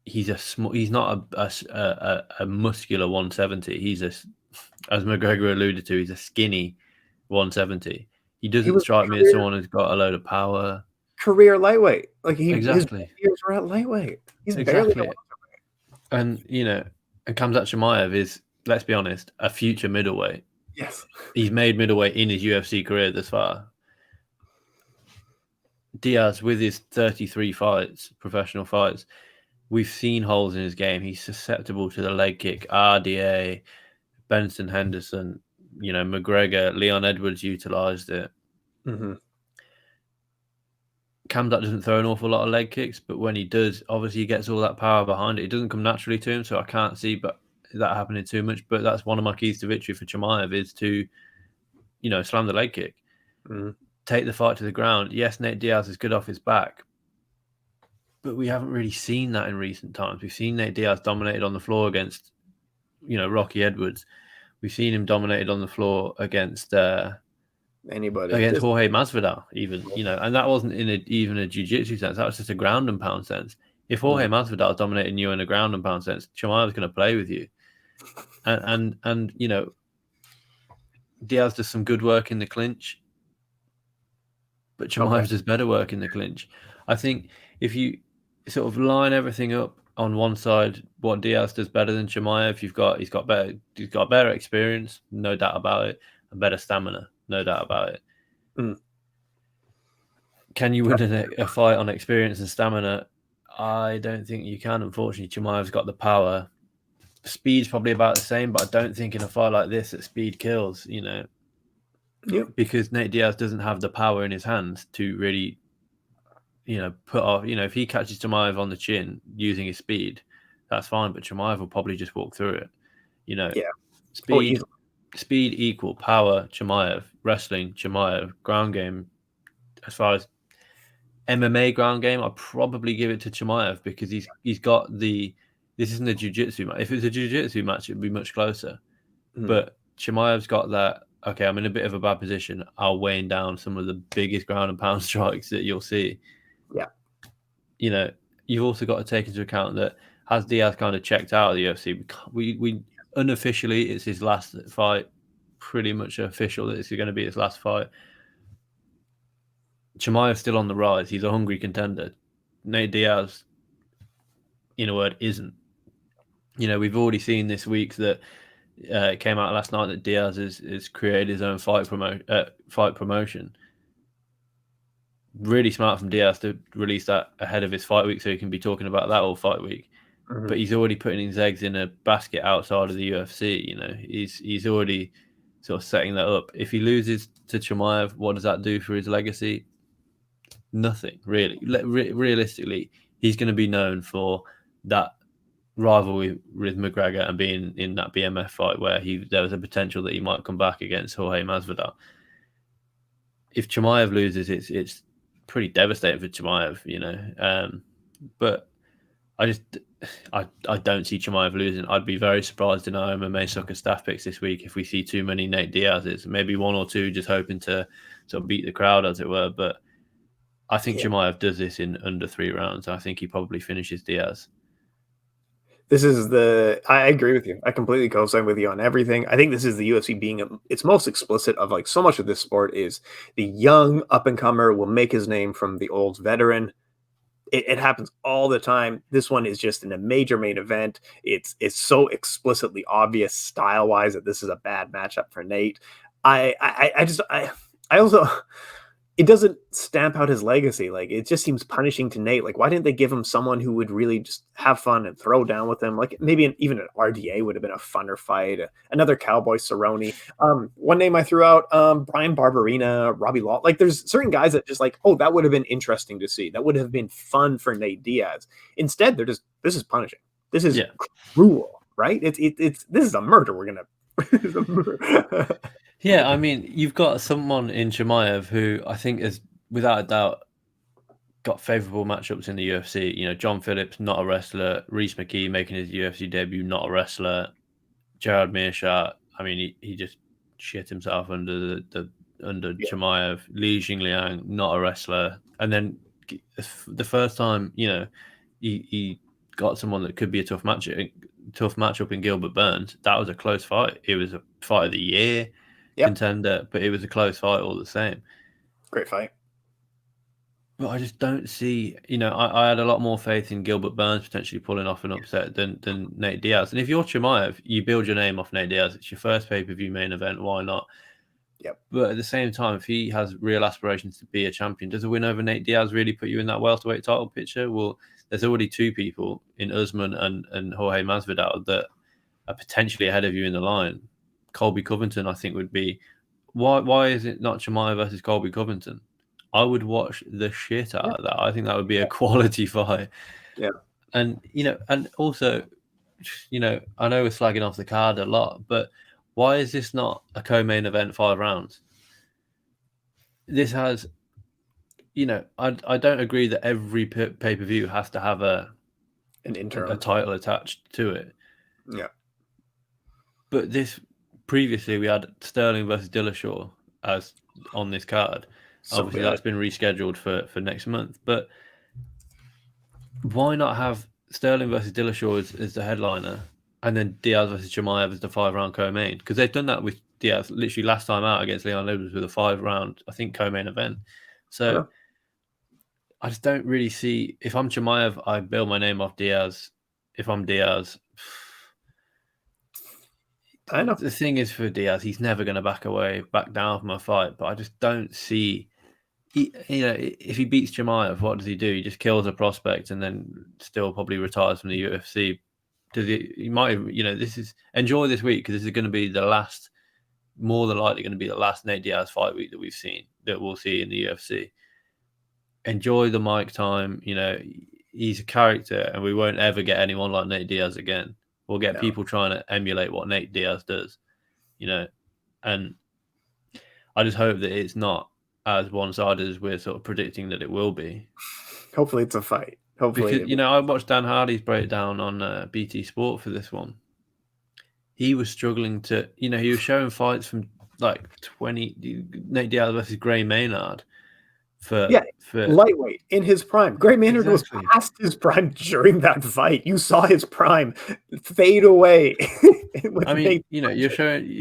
He's not a muscular 170. He's as McGregor alluded to, he's a skinny 170. He doesn't strike me as someone who's got a load of power. Career lightweight, like exactly. His years were at lightweight. He's exactly. barely. And Khamzat Chimaev is, let's be honest, a future middleweight. Yes, he's made middleweight in his UFC career thus far. Diaz, with his 33 professional fights, we've seen holes in his game. He's susceptible to the leg kick, RDA, Benson Henderson, McGregor, Leon Edwards utilised it. Mm-hmm. Khamzat doesn't throw an awful lot of leg kicks, but when he does, obviously he gets all that power behind it. It doesn't come naturally to him, so I can't see that happening too much. But that's one of my keys to victory for Chimaev is to, slam the leg kick. Mm-hmm. Take the fight to the ground. Yes, Nate Diaz is good off his back, but we haven't really seen that in recent times. We've seen Nate Diaz dominated on the floor against, Rocky Edwards. We've seen him dominated on the floor against anybody, against Jorge Masvidal, even, and that wasn't in even a jiu-jitsu sense. That was just a ground and pound sense. If Jorge Masvidal dominating you in a ground and pound sense, Chimaev's going to play with you, and Diaz does some good work in the clinch. But Chimaev does better work in the clinch. I think if you sort of line everything up on one side, what Diaz does better than Chimaev, he's got better experience, no doubt about it, and better stamina, no doubt about it. Mm. Can you win a fight on experience and stamina? I don't think you can. Unfortunately, Chimaev's got the power. Speed's probably about the same, but I don't think in a fight like this that speed kills. Yep. Because Nate Diaz doesn't have the power in his hands to really, put off. If he catches Chimaev on the chin using his speed, that's fine. But Chimaev will probably just walk through it. Speed equal power. Chimaev wrestling. Chimaev ground game. As far as MMA ground game, I'd probably give it to Chimaev because he's got the. This isn't a jiu-jitsu match. If it was a jiu-jitsu match, it'd be much closer. But Chimaev's got that. Okay, I'm in a bit of a bad position. I'll weigh down some of the biggest ground and pound strikes that you'll see. Yeah. You've also got to take into account that as Diaz kind of checked out of the UFC, we unofficially, it's his last fight, pretty much official that it's going to be his last fight. Chimaev's still on the rise. He's a hungry contender. Nate Diaz, in a word, isn't. We've already seen this week that it came out last night that Diaz has created his own fight promotion. Really smart from Diaz to release that ahead of his fight week so he can be talking about that all fight week. Mm-hmm. But he's already putting his eggs in a basket outside of the UFC. He's already sort of setting that up. If he loses to Chimaev, what does that do for his legacy? Nothing, really. Realistically, he's going to be known for that rivalry with McGregor and being in that BMF fight where there was a potential that he might come back against Jorge Masvidal. If Chimaev loses, it's pretty devastating for Chimaev, but I don't see Chimaev losing. I'd be very surprised in our MMA Sucka staff picks this week if we see too many Nate Diaz's, maybe one or two just hoping to sort of beat the crowd, as it were. But I think Chimaev does this in under 3 rounds. I think he probably finishes Diaz. I agree with you. I completely co-sign with you on everything. I think this is the UFC being its most explicit of like so much of this sport is the young up-and-comer will make his name from the old veteran. It happens all the time. This one is just in a major main event. It's so explicitly obvious style-wise that this is a bad matchup for Nate. I also it doesn't stamp out his legacy. Like, it just seems punishing to Nate. Like, why didn't they give him someone who would really just have fun and throw down with him? Like, maybe even an RDA would have been a funner fight. Another Cowboy Cerrone. One name I threw out, Brian Barberina, Robbie Law. Like, there's certain guys that just like, oh, that would have been interesting to see. That would have been fun for Nate Diaz. Instead, this is punishing. This is cruel, right? This is a murder. This is a murder. Yeah, I mean, you've got someone in Chimaev who I think is, without a doubt, got favourable matchups in the UFC. You know, John Phillips, not a wrestler. Reece McKee making his UFC debut, not a wrestler. Gerard Meerschaert, I mean, he just shit himself under Chimaev. Li Jingliang, not a wrestler. And then the first time, you know, he got someone that could be a tough matchup in Gilbert Burns. That was a close fight. It was a fight of the year. Contender, but it was a close fight all the same. Great fight. But I just don't see, you know, I had a lot more faith in Gilbert Burns potentially pulling off an upset than Nate Diaz. And if you're Chimaev, you build your name off Nate Diaz. It's your first pay-per-view main event. Why not? Yep. But at the same time, if he has real aspirations to be a champion, does a win over Nate Diaz really put you in that welterweight title picture? Well, there's already two people in Usman and Jorge Masvidal that are potentially ahead of you in the line. Colby Covington, I think would be why is it not Chimaev versus Colby Covington? I would watch the shit out of that. I think that would be a quality fight. Yeah. And and also, I know we're slagging off the card a lot, but why is this not a co-main event 5 rounds? This has, I don't agree that every pay-per-view has to have an interim title attached to it. Yeah. But this previously we had Sterling versus Dillashaw as on this card. Obviously, that's been rescheduled for next month. But why not have Sterling versus Dillashaw as the headliner, and then Diaz versus Chimaev as the 5-round co-main? Because they've done that with Diaz literally last time out against Leon Edwards with a 5-round, I think, co-main event. So I just don't really see. If I'm Chimaev, I build my name off Diaz. If I'm Diaz, I know the thing is for Diaz, he's never going to back down from a fight. But I just don't see. If he beats Chimaev, what does he do? He just kills a prospect and then still probably retires from the UFC. Does he might, enjoy this week, because this is going to be more than likely going to be the last Nate Diaz fight week that we'll see in the UFC. Enjoy the mic time. He's a character, and we won't ever get anyone like Nate Diaz again. We'll get people trying to emulate what Nate Diaz does, and I just hope that it's not as one-sided as we're sort of predicting that it will be. Hopefully it's a fight. Hopefully, because, I watched Dan Hardy's breakdown on BT Sport for this one. He was struggling to, he was showing fights from like Nate Diaz versus Gray Maynard for lightweight in his prime. Gray Maynard was past his prime during that fight. You saw his prime fade away. I mean, you're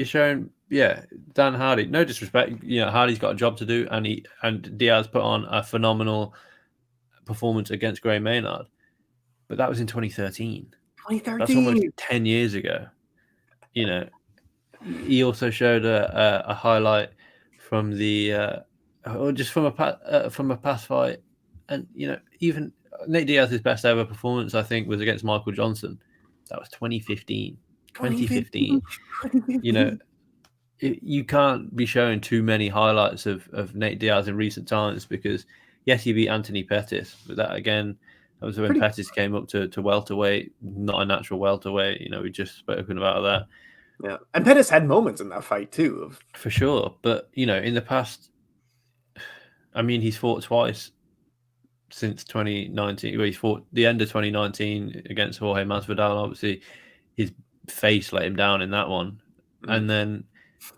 showing. Yeah, Dan Hardy. No disrespect, Hardy's got a job to do, and Diaz put on a phenomenal performance against Gray Maynard, but that was in 2013. That's almost 10 years ago. He also showed a highlight from the just from a past fight, and even Nate Diaz's best ever performance, I think, was against Michael Johnson. That was 2015. 2015. You can't be showing too many highlights of Nate Diaz in recent times, because yes, he beat Anthony Pettis, but that was when Pettis came up to welterweight, not a natural welterweight. We just spoken about that. Yeah, and Pettis had moments in that fight too. For sure, but in the past, I mean, he's fought twice since 2019. Well, he fought the end of 2019 against Jorge Masvidal. Obviously, his face let him down in that one, and then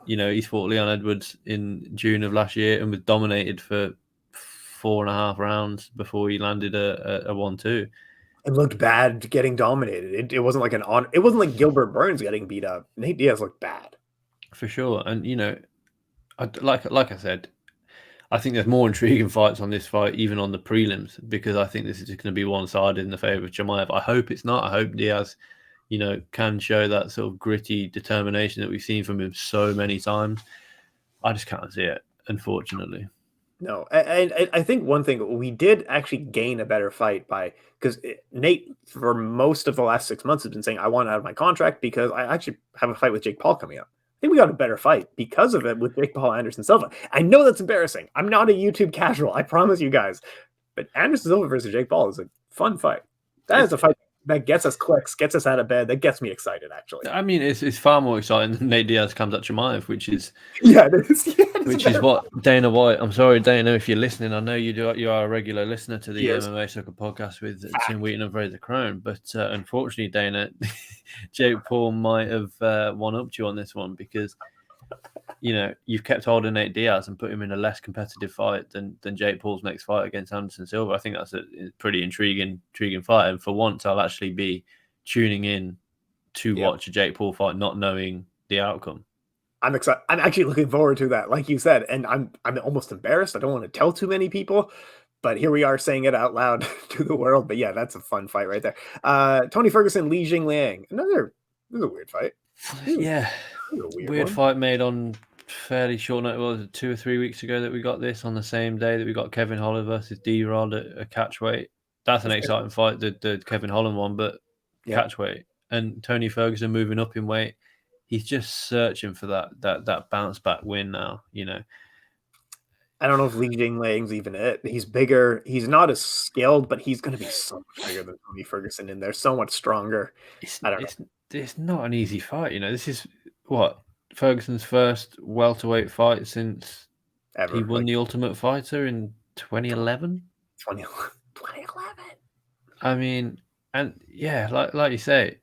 he's fought Leon Edwards in June of last year and was dominated for 4.5 rounds before he landed a 1-2. It looked bad getting dominated. It wasn't like it wasn't like Gilbert Burns getting beat up. Nate Diaz looked bad. For sure. And, like I said, I think there's more intriguing fights on this fight, even on the prelims, because I think this is just going to be one-sided in the favor of Chimaev. I hope it's not. I hope Diaz, can show that sort of gritty determination that we've seen from him so many times. I just can't see it, unfortunately. No, I think one thing, we did actually gain a better fight because Nate, for most of the last 6 months, has been saying, I want out of my contract because I actually have a fight with Jake Paul coming up. I think we got a better fight because of it with Jake Paul, Anderson Silva. I know that's embarrassing. I'm not a YouTube casual, I promise you guys. But Anderson Silva versus Jake Paul is a fun fight. That is a fight that gets us clicks, gets us out of bed. That gets me excited, actually. I mean, it's far more exciting than Nate Diaz Khamzat Chimaev, which is which is what Dana White. I'm sorry, Dana, if you're listening. I know you are a regular listener to the MMA Sucka Podcast with Tim Wheaton and Frazer Krohn. But unfortunately, Dana, Jake Paul might have one-upped you on this one, because you've kept hold of Nate Diaz and put him in a less competitive fight than Jake Paul's next fight against Anderson Silva. I think that's a pretty intriguing fight. And for once, I'll actually be tuning in to watch a Jake Paul fight, not knowing the outcome. I'm excited. I'm actually looking forward to that, like you said. And I'm almost embarrassed. I don't want to tell too many people, but here we are saying it out loud to the world. But yeah, that's a fun fight right there. Tony Ferguson, Li Jingliang. This is a weird fight. Yeah. Weird fight made on fairly short notice. Was it 2 or 3 weeks ago that we got this, on the same day that we got Kevin Holland versus D-Rod at a catchweight? That's an exciting fight, the Kevin Holland one, but catchweight. And Tony Ferguson moving up in weight. he's just searching for that bounce back win now. I don't know if Li Jingliang's even it. He's bigger. He's not as skilled, but he's going to be so much bigger than Tony Ferguson in there. So much stronger. I don't know. It's not an easy fight. This is what Ferguson's first welterweight fight since Ever. he won the Ultimate Fighter in 2011. 2011. I mean, and yeah, like you say,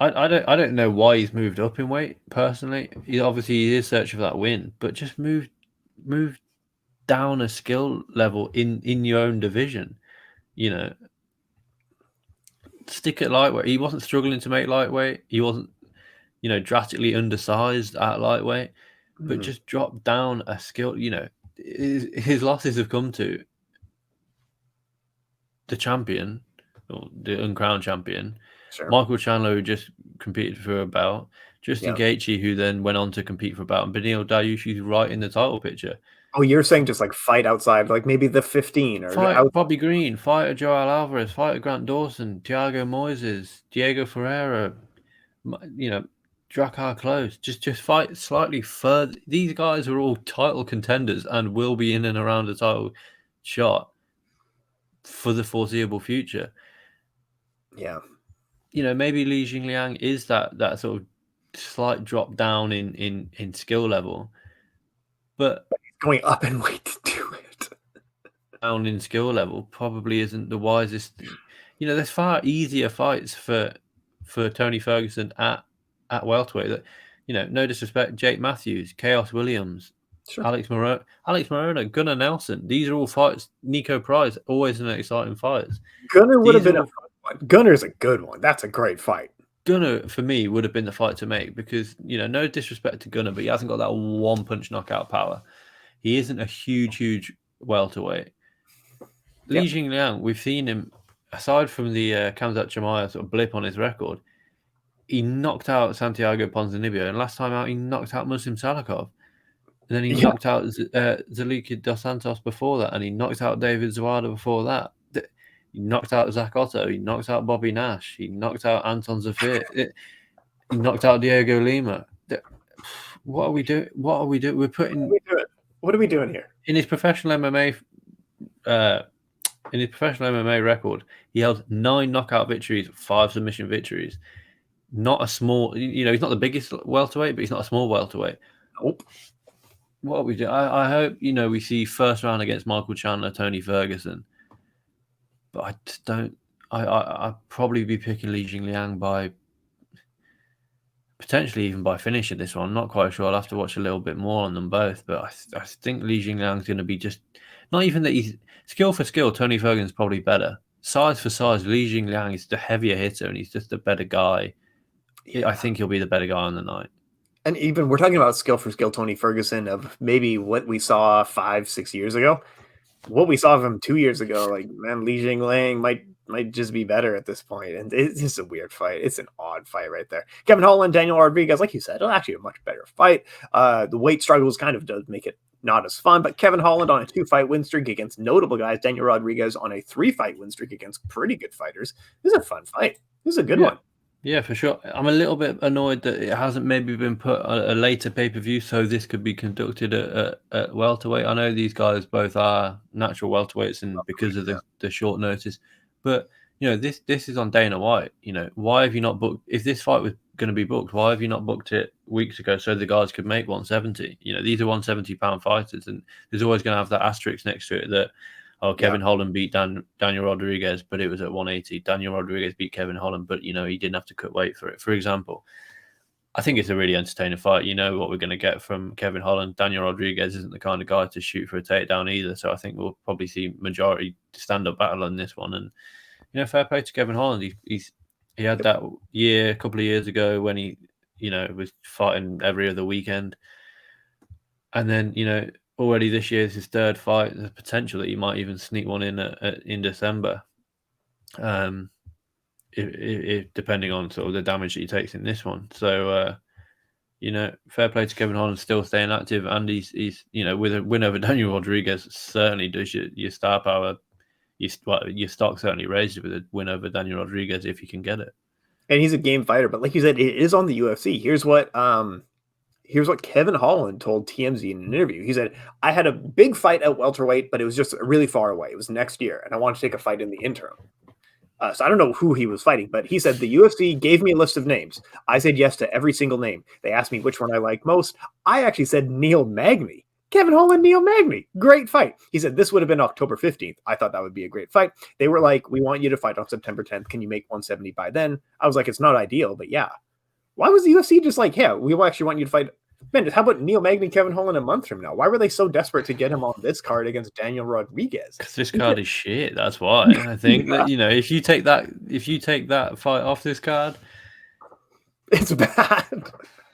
I don't know why he's moved up in weight personally. He is searching for that win, but just move down a skill level in your own division. Stick at lightweight. He wasn't struggling to make lightweight. He wasn't, drastically undersized at lightweight, but just drop down a skill. His losses have come to the champion, or the uncrowned champion, Michael Chandler, who just competed for a belt, Justin Gaethje, who then went on to compete for a belt, and Beneil Dariush right in the title picture. Oh, you're saying just like fight outside, like maybe the 15 or fight Bobby Green, fight Joel Alvarez, fight Grant Dawson, Thiago Moises, Diego Ferreira, Drakkar Klose. Just fight slightly further. These guys are all title contenders and will be in and around the title shot for the foreseeable future. Yeah. Maybe Li Jingliang is that sort of slight drop down in skill level, but going up in weight to do it. Down in skill level probably isn't the wisest. There's far easier fights for Tony Ferguson at welterweight. That no disrespect, Jake Matthews, Chaos Williams, Alex Morona, Gunnar Nelson. These are all fights. Nico Price, always an exciting fights. Gunnar would have been a fun one. Gunner's a good one. That's a great fight. Gunnar, for me, would have been the fight to make because, no disrespect to Gunnar, but he hasn't got that one-punch knockout power. He isn't a huge welterweight. Li Jingliang, we've seen him, aside from the Khamzat Chimaev sort of blip on his record, he knocked out Santiago Ponzinibbio, and last time out, he knocked out Muslim Salikov. And then he knocked out Zalika Dos Santos before that, and he knocked out David Zawada before that. He knocked out Zach Otto. He knocked out Bobby Nash. He knocked out Anton Zafir. He knocked out Diego Lima. What are we doing? We're putting... What are we doing here? In his professional MMA record, he held 9 knockout victories, 5 submission victories. Not a small, he's not the biggest welterweight, but he's not a small welterweight. Nope. What are we doing? I hope, we see first round against Michael Chandler, Tony Ferguson. But I just don't, I'd probably be picking Li Jingliang by, potentially even by finishing this one. I'm not quite sure. I'll have to watch a little bit more on them both. But I think Li Jingliang's going to be just, not even that he's, skill for skill, Tony Ferguson's probably better. Size for size, Li Jingliang is the heavier hitter and he's just a better guy. I think he'll be the better guy on the night. And even we're talking about skill for skill Tony Ferguson of maybe what we saw 5-6 years ago. What we saw of him 2 years ago, like, man, Li Jingliang might just be better at this point. And it's just a weird fight. It's an odd fight right there. Kevin Holland, Daniel Rodriguez, like you said, actually a much better fight. The weight struggles kind of does make it not as fun, but Kevin Holland on a 2-fight win streak against notable guys. Daniel Rodriguez on a 3-fight win streak against pretty good fighters. This is a fun fight. This is a good one. Yeah, for sure. I'm a little bit annoyed that it hasn't maybe been put on a later pay-per-view, so this could be conducted at welterweight. I know these guys both are natural welterweights, and because of the short notice, but this is on Dana White. Why have you not booked? If this fight was going to be booked, why have you not booked it weeks ago so the guys could make 170? These are 170-pound fighters, and there's always going to have that asterisk next to it that. Oh, Kevin Holland beat Daniel Rodriguez, but it was at 180. Daniel Rodriguez beat Kevin Holland, but, he didn't have to cut weight for it. For example, I think it's a really entertaining fight. You know what we're going to get from Kevin Holland. Daniel Rodriguez isn't the kind of guy to shoot for a takedown either, so I think we'll probably see majority stand-up battle on this one. And, fair play to Kevin Holland. He had that a couple of years ago when he, was fighting every other weekend. And then, already this year is his 3rd fight. There's potential that he might even sneak one in December, if depending on sort of the damage that he takes in this one. So, fair play to Kevin Holland, still staying active, and he's with a win over Daniel Rodriguez, certainly does your star power, your stock certainly raised with a win over Daniel Rodriguez if you can get it. and he's a game fighter. But like you said, it is on the UFC. Here's what Kevin Holland told TMZ in an interview. He said, "I had a big fight at welterweight, but it was just really far away. It was next year, and I wanted to take a fight in the interim." So I don't know who he was fighting, but he said the UFC gave me a list of names. I said yes to every single name. They asked me which one I liked most. I actually said Neil Magny. Kevin Holland, Neil Magny. Great fight. He said this would have been October 15th. I thought that would be a great fight. They were like, we want you to fight on September 10th. Can you make 170 by then? I was like, it's not ideal, but yeah. Why was the UFC just like, yeah, we actually want you to fight? Man, how about Neil Magny, Kevin Holland a month from now? Why were they so desperate to get him on this card against Daniel Rodriguez? Because this card is shit. That's why. I think that, if you take that fight off this card, it's bad.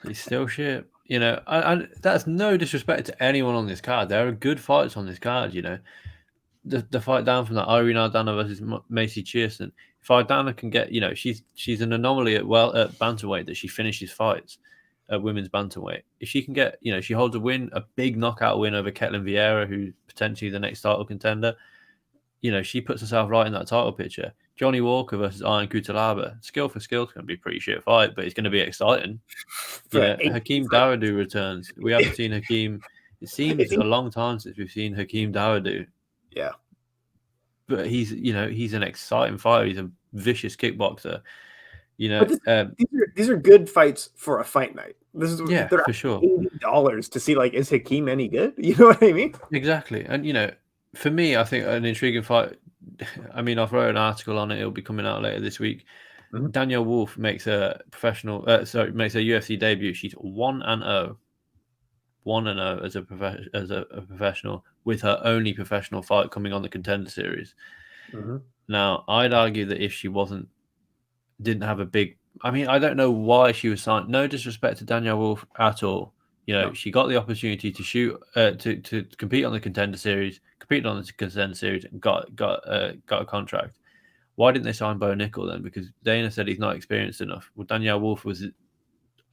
It's still shit. And that's no disrespect to anyone on this card. There are good fights on this card. The fight down from that, Irene Aldana versus Macy Chiasson. If Aldana can get, she's an anomaly at bantamweight that she finishes fights at women's bantamweight. If she can get, she holds a big knockout win over Ketlin Vieira, who's potentially the next title contender. She puts herself right in that title picture. Johnny Walker versus Iron Kutalaba. Skill for skill is going to be a pretty shit fight, but it's going to be exciting. Hakeem Dawodu returns. We haven't seen Hakeem. It seems a long time since we've seen Hakeem Dawodu. Yeah. But he's an exciting fighter. He's a vicious kickboxer. These are good fights for a fight night. They're for sure. $80 to see, like, is Hakeem any good? You know what I mean? Exactly. And for me, I think an intriguing fight. I mean, I've wrote an article on it. It'll be coming out later this week. Mm-hmm. Danielle Wolf makes a UFC debut. She's 1-0. 1-0 as a professional, with her only professional fight coming on the Contender Series. Mm-hmm. Now, I'd argue that if she didn't have a big, I mean, I don't know why she was signed. No disrespect to Danielle Wolf at all. She got the opportunity to shoot, to compete on the Contender Series, competed on the Contender Series, and got a contract. Why didn't they sign Bo Nickel then? Because Dana said he's not experienced enough. Well, Danielle Wolf was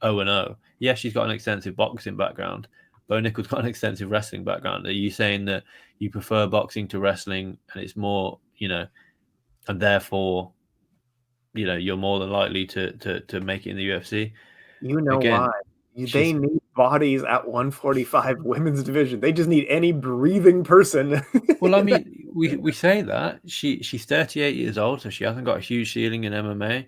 0-0. Yes, she's got an extensive boxing background. Bo Nickel's got an extensive wrestling background. Are you saying that you prefer boxing to wrestling and it's more, and therefore, you're more than likely to make it in the UFC? Why? They need bodies at 145 women's division. They just need any breathing person. Well, I mean, we say that. She's 38 years old, so she hasn't got a huge ceiling in MMA.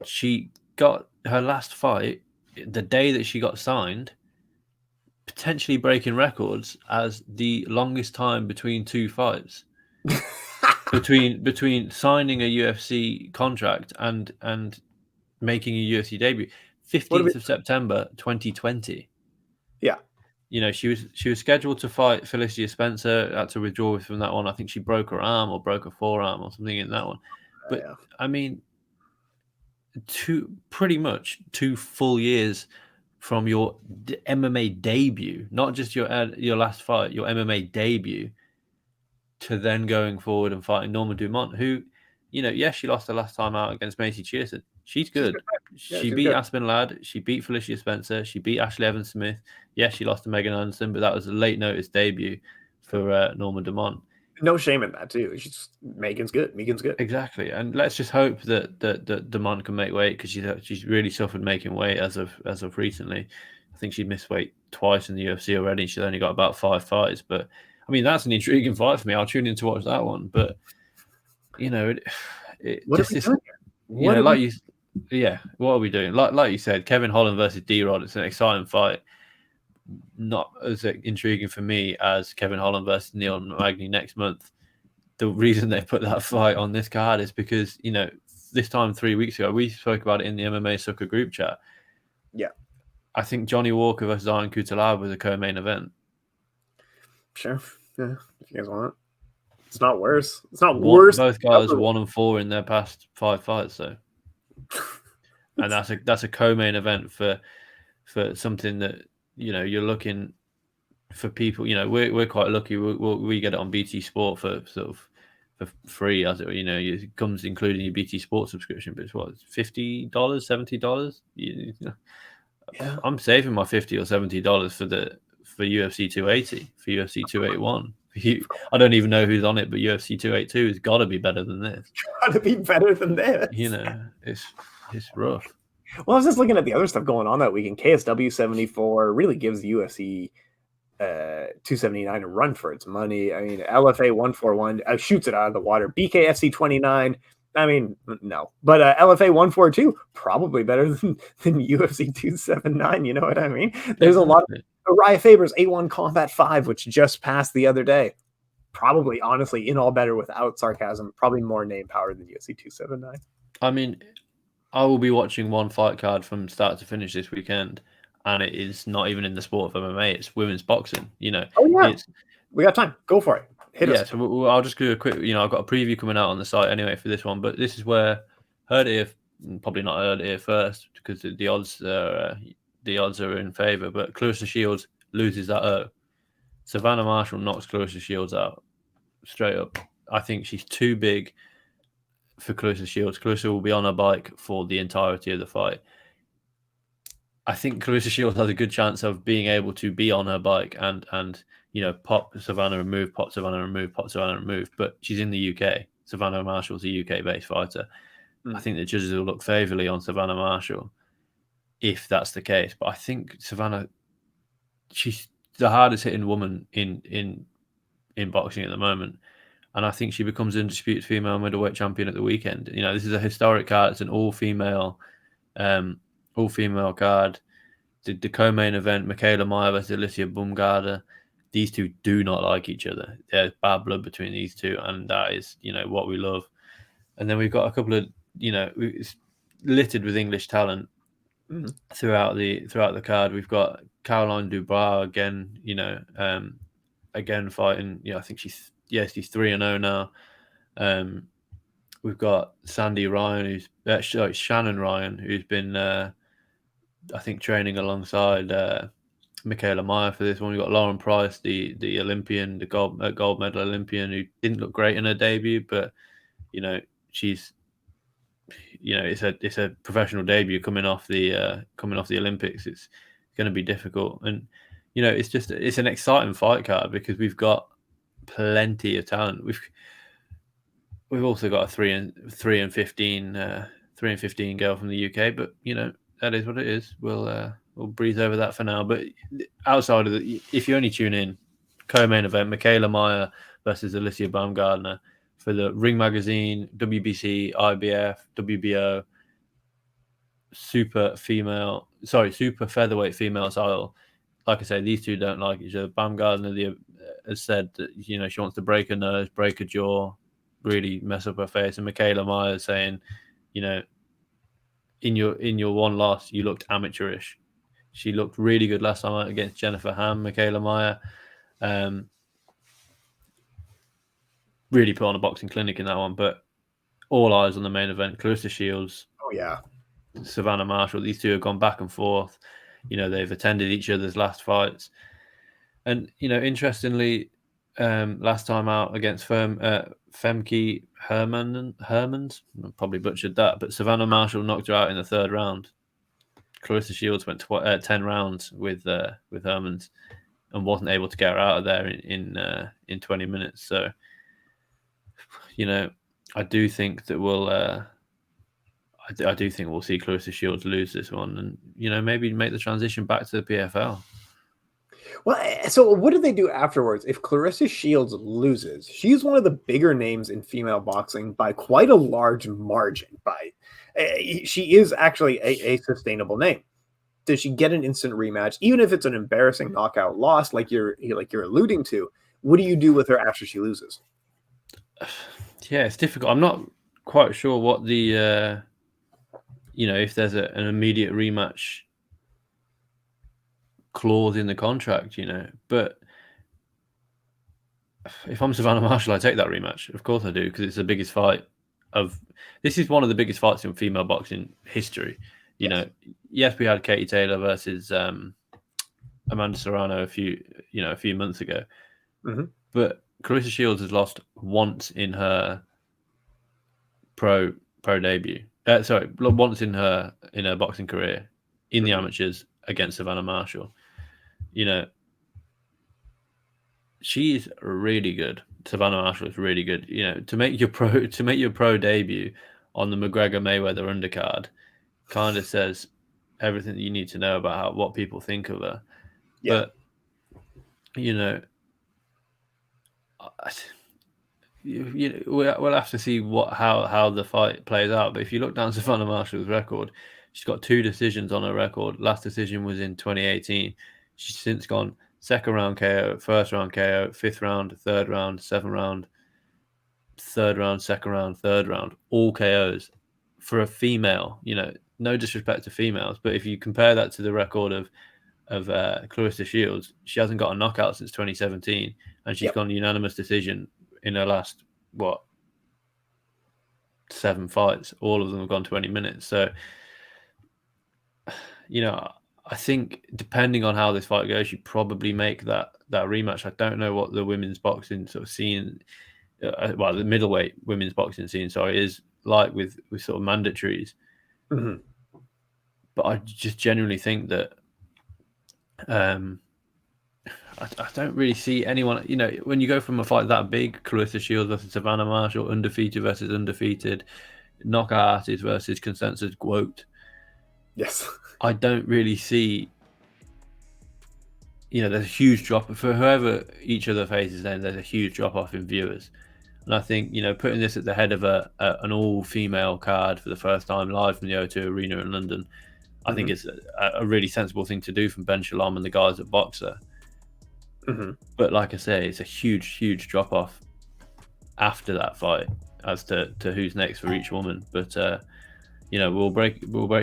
She got her last fight the day that she got signed, potentially breaking records as the longest time between two fights. between signing a UFC contract and making a UFC debut. 15th of September 2020. Yeah. She was scheduled to fight Felicia Spencer, had to withdraw from that one. I think she broke her arm or broke her forearm or something in that one. But I mean, pretty much 2 full years from your MMA debut, not just your last fight, your MMA debut, to then going forward and fighting Norma Dumont, who, yes, she lost the last time out against Macy Chiasson. She's good. She beat Aspen Ladd. She beat Felicia Spencer. She beat Ashley Evans-Smith. Yes, she lost to Megan Anderson, but that was a late notice debut for Norma Dumont. No shame in that too. Megan's good. Exactly, and let's just hope that Dumont can make weight, because she's really suffered making weight as of recently. I think she missed weight twice in the UFC already. She's only got about 5 fights, but I mean, that's an intriguing fight for me. I'll tune in to watch that one. But what are we doing? Like you said, Kevin Holland versus D-Rod. It's an exciting fight. Not as intriguing for me as Kevin Holland versus Neil Magny next month. The reason they put that fight on this card is because, this time 3 weeks ago, we spoke about it in the MMA Sucka group chat. Yeah. I think Johnny Walker versus Iron Kutalaba was a co-main event. Sure. Yeah. If you guys want it. It's not worse. Worse. Both guys are 1-4 in their past 5 fights, so. And that's a co-main event for something that, you're looking for people. We're quite lucky. We get it on BT Sport for sort of for free, as it it comes including your BT Sport subscription. But it's what, $50, $70? I'm saving my $50 or $70 for UFC 280, for UFC 281, I don't even know who's on it, but UFC 282 has got to be better than this. Got to be better than this. It's rough. Well, I was just looking at the other stuff going on that weekend. KSW 74 really gives UFC 279 a run for its money. I mean, LFA 141 shoots it out of the water. BKFC 29. I mean, no, but LFA 142 probably better than UFC 279. You know what I mean? There's a lot of Uriah Faber's A1 Combat 5, which just passed the other day. Probably, honestly, in all better without sarcasm. Probably more name power than UFC 279. I mean, I will be watching one fight card from start to finish this weekend, and it is not even in the sport of MMA. It's women's boxing. Oh yeah, we got time. Go for it. Hit us. So I'll just do a quick. I've got a preview coming out on the site anyway for this one, but this is where probably not heard it here first because the odds are in favor. But Claressa Shields loses that. Savannah Marshall knocks Claressa Shields out straight up. I think she's too big for Claressa Shields. Claressa will be on her bike for the entirety of the fight. I think Claressa Shields has a good chance of being able to be on her bike and pop Savannah and move, pop Savannah and move, pop Savannah and move. But she's in the UK. Savannah Marshall's a UK-based fighter. I think the judges will look favourably on Savannah Marshall if that's the case. But I think Savannah, she's the hardest hitting woman in boxing at the moment. And I think she becomes undisputed female middleweight champion at the weekend. This is a historic card. It's an all-female card. The co-main event, Michaela Mayer versus Alicia Baumgartner. These two do not like each other. There's bad blood between these two, and that is, what we love. And then we've got a couple of, it's littered with English talent throughout the card. We've got Caroline Dubois again, again fighting. I think she's 3-0 now. We've got Shannon Ryan, who's been, I think, training alongside Michaela Mayer for this one. We've got Lauren Price, the Olympian, the gold medal Olympian, who didn't look great in her debut, but she's, it's a professional debut coming off the Olympics. It's going to be difficult, and it's an exciting fight card because we've got plenty of talent. We've also got a 3 and 15 girl from the UK, but that is what it is. We'll breeze over that for now. But outside of if you only tune in, co-main event, Michaela Mayer versus Alicia Baumgartner for the Ring Magazine, WBC, IBF, WBO, super featherweight female title. Like I say, these two don't like each other. Baumgartner has said that she wants to break her nose, break her jaw, really mess up her face. And Michaela Mayer is saying, in your one loss, you looked amateurish. She looked really good last time against Jennifer Ham. Michaela Mayer really put on a boxing clinic in that one. But all eyes on the main event. Claressa Shields. Oh yeah. Savannah Marshall. These two have gone back and forth. They've attended each other's last fights. And, interestingly, last time out against Femke Hermans, I probably butchered that, but Savannah Marshall knocked her out in the third round. Claressa Shields went 10 rounds with Hermans and wasn't able to get her out of there in 20 minutes. So, I do think that I do think we'll see Claressa Shields lose this one, and maybe make the transition back to the PFL. Well, so what do they do afterwards? If Claressa Shields loses, she's one of the bigger names in female boxing by quite a large margin. She is actually a sustainable name. Does she get an instant rematch, even if it's an embarrassing knockout loss, like you're alluding to? What do you do with her after she loses? Yeah, it's difficult. I'm not quite sure what the if there's an immediate rematch clause in the contract, but if I'm Savannah Marshall, I take that rematch. Of course I do, because it's the biggest fight this is one of the biggest fights in female boxing history. Yes, we had Katie Taylor versus Amanda Serrano a few months ago, but Claressa Shields has lost once in her pro debut. Once in her boxing career in the amateurs against Savannah Marshall. she's really good. Savannah Marshall is really good. You know, to make your pro debut on the McGregor Mayweather undercard kind of says everything that you need to know about what people think of her. Yeah. But you know, we'll have to see how the fight plays out. But if you look down Savannah Marshall's record, she's got 2 decisions on her record. Last decision was in 2018. She's since gone second round KO, first round KO, 5th round, 3rd round, 7th round, 3rd round, 2nd round, 3rd round, all KOs for a female. You know, no disrespect to females, but if you compare that to the record of Claressa Shields, she hasn't got a knockout since 2017, and she's gone unanimous decision in her last 7 fights. All of them have gone 20 minutes. So, you know, I think depending on how this fight goes, you probably make that rematch. I don't know what the women's boxing sort of scene, the middleweight women's boxing scene, is like with sort of mandatories. Mm-hmm. But I just genuinely think that I don't really see anyone. You know, when you go from a fight that big, Claressa Shields versus Savannah Marshall, undefeated versus undefeated, knockout artist versus consensus quote. Yes. I don't really see. You know, there's a huge drop for whoever each other faces. Then there's a huge drop off in viewers, and I think, you know, putting this at the head of an all-female card for the first time live from the O2 Arena in London, I think it's a really sensible thing to do from Ben Shalom and the guys at Boxer. Mm-hmm. But like I say, it's a huge drop off after that fight as to who's next for each woman. But you know, we'll break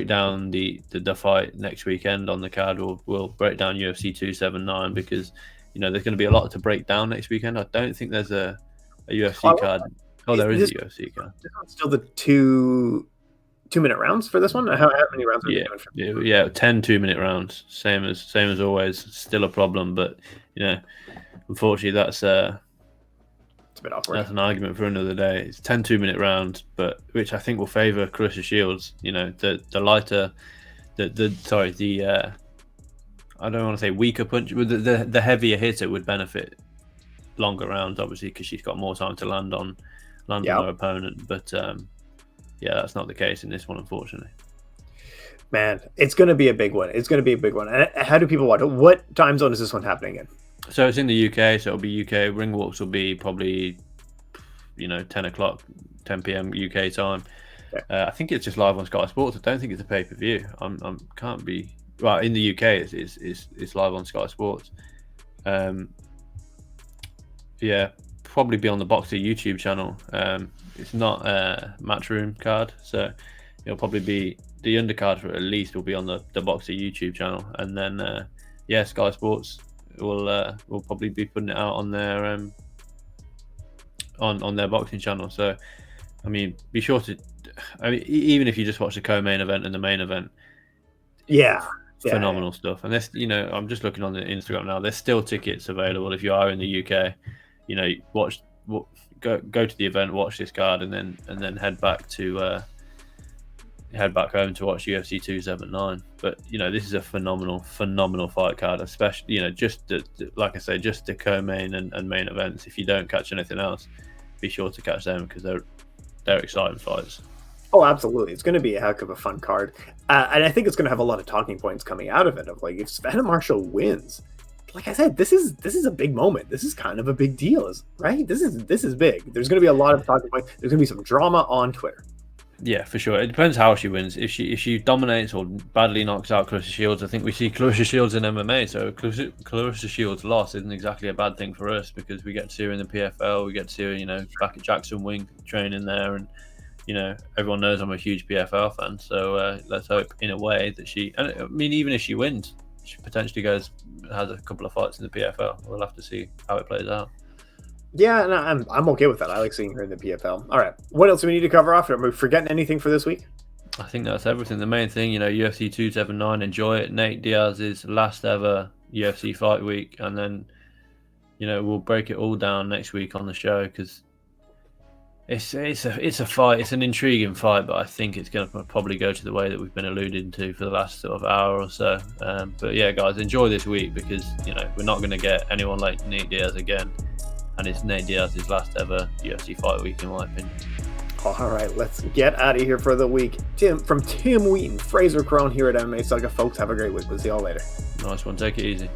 down the fight next weekend on the card. We'll break down UFC 279 because, you know, there's going to be a lot to break down next weekend. I don't think there's a UFC card. Oh, there is a UFC card. Still the 2-minute rounds for this one? How many rounds are you doing? Yeah, 10 2-minute rounds. Same as always. Still a problem, but, you know, unfortunately that's it's a bit awkward. That's an argument for another day. It's 10 2-minute rounds, but which I think will favour Claressa Shields. You know, the lighter, I don't want to say weaker punch, but the heavier hitter would benefit longer rounds, obviously, because she's got more time to land on her opponent. But yeah, that's not the case in this one, unfortunately. Man, it's going to be a big one. And how do people watch it? What time zone is this one happening in? So it's in the UK, so it'll be UK. Ring walks will be probably, you know, 10 p.m. UK time. Okay. I think it's just live on Sky Sports. I don't think it's a pay-per-view. Can't be... Well, in the UK, it's live on Sky Sports. Yeah, probably be on the Boxer YouTube channel. It's not a Matchroom card, so it'll probably be... The undercard for at least will be on the Boxer YouTube channel. And then, Sky Sports... We'll probably be putting it out on their on their boxing channel. So, I mean, be sure to. I mean, even if you just watch the co-main event and the main event, phenomenal stuff. And this, you know, I'm just looking on the Instagram now. There's still tickets available if you are in the UK. You know, go to the event, watch this card, and then head back home to watch UFC 279. But, you know, this is a phenomenal fight card, especially, you know, just like I say, just the co-main and main events. If you don't catch anything else, be sure to catch them because they're exciting fights. Oh, absolutely. It's going to be a heck of a fun card. And I think it's going to have a lot of talking points coming out of it of like, if Savannah Marshall wins, like I said, this is a big moment. This is kind of a big deal, right? This is big. There's going to be a lot of talking points. There's going to be some drama on Twitter. Yeah, for sure. It depends how she wins. If she dominates or badly knocks out Claressa Shields, I think we see Claressa Shields in MMA. So Claressa Shields' loss isn't exactly a bad thing for us because we get to see her in the PFL. We get to see her, you know, back at Jackson Wink training there, and you know, everyone knows I'm a huge PFL fan. So let's hope, in a way, that she. And I mean, even if she wins, she potentially has a couple of fights in the PFL. We'll have to see how it plays out. Yeah, and I'm okay with that. I like seeing her in the PFL. All right, what else do we need to cover off? Are we forgetting anything for this week? I think that's everything. The main thing, you know, UFC 279, enjoy it. Nate Diaz's last ever UFC fight week, and then, you know, we'll break it all down next week on the show because It's a fight. It's an intriguing fight, but I think it's going to probably go to the way that we've been alluding to for the last sort of hour or so. But yeah, guys, enjoy this week because we're not going to get anyone like Nate Diaz again, and it's Nate Diaz's last ever UFC fight week, in my opinion. All right, let's get out of here for the week. Tim Wheaton, Frazer Krohn here at MMA Sucka. Folks, have a great week. We'll see y'all later. Nice one. Take it easy.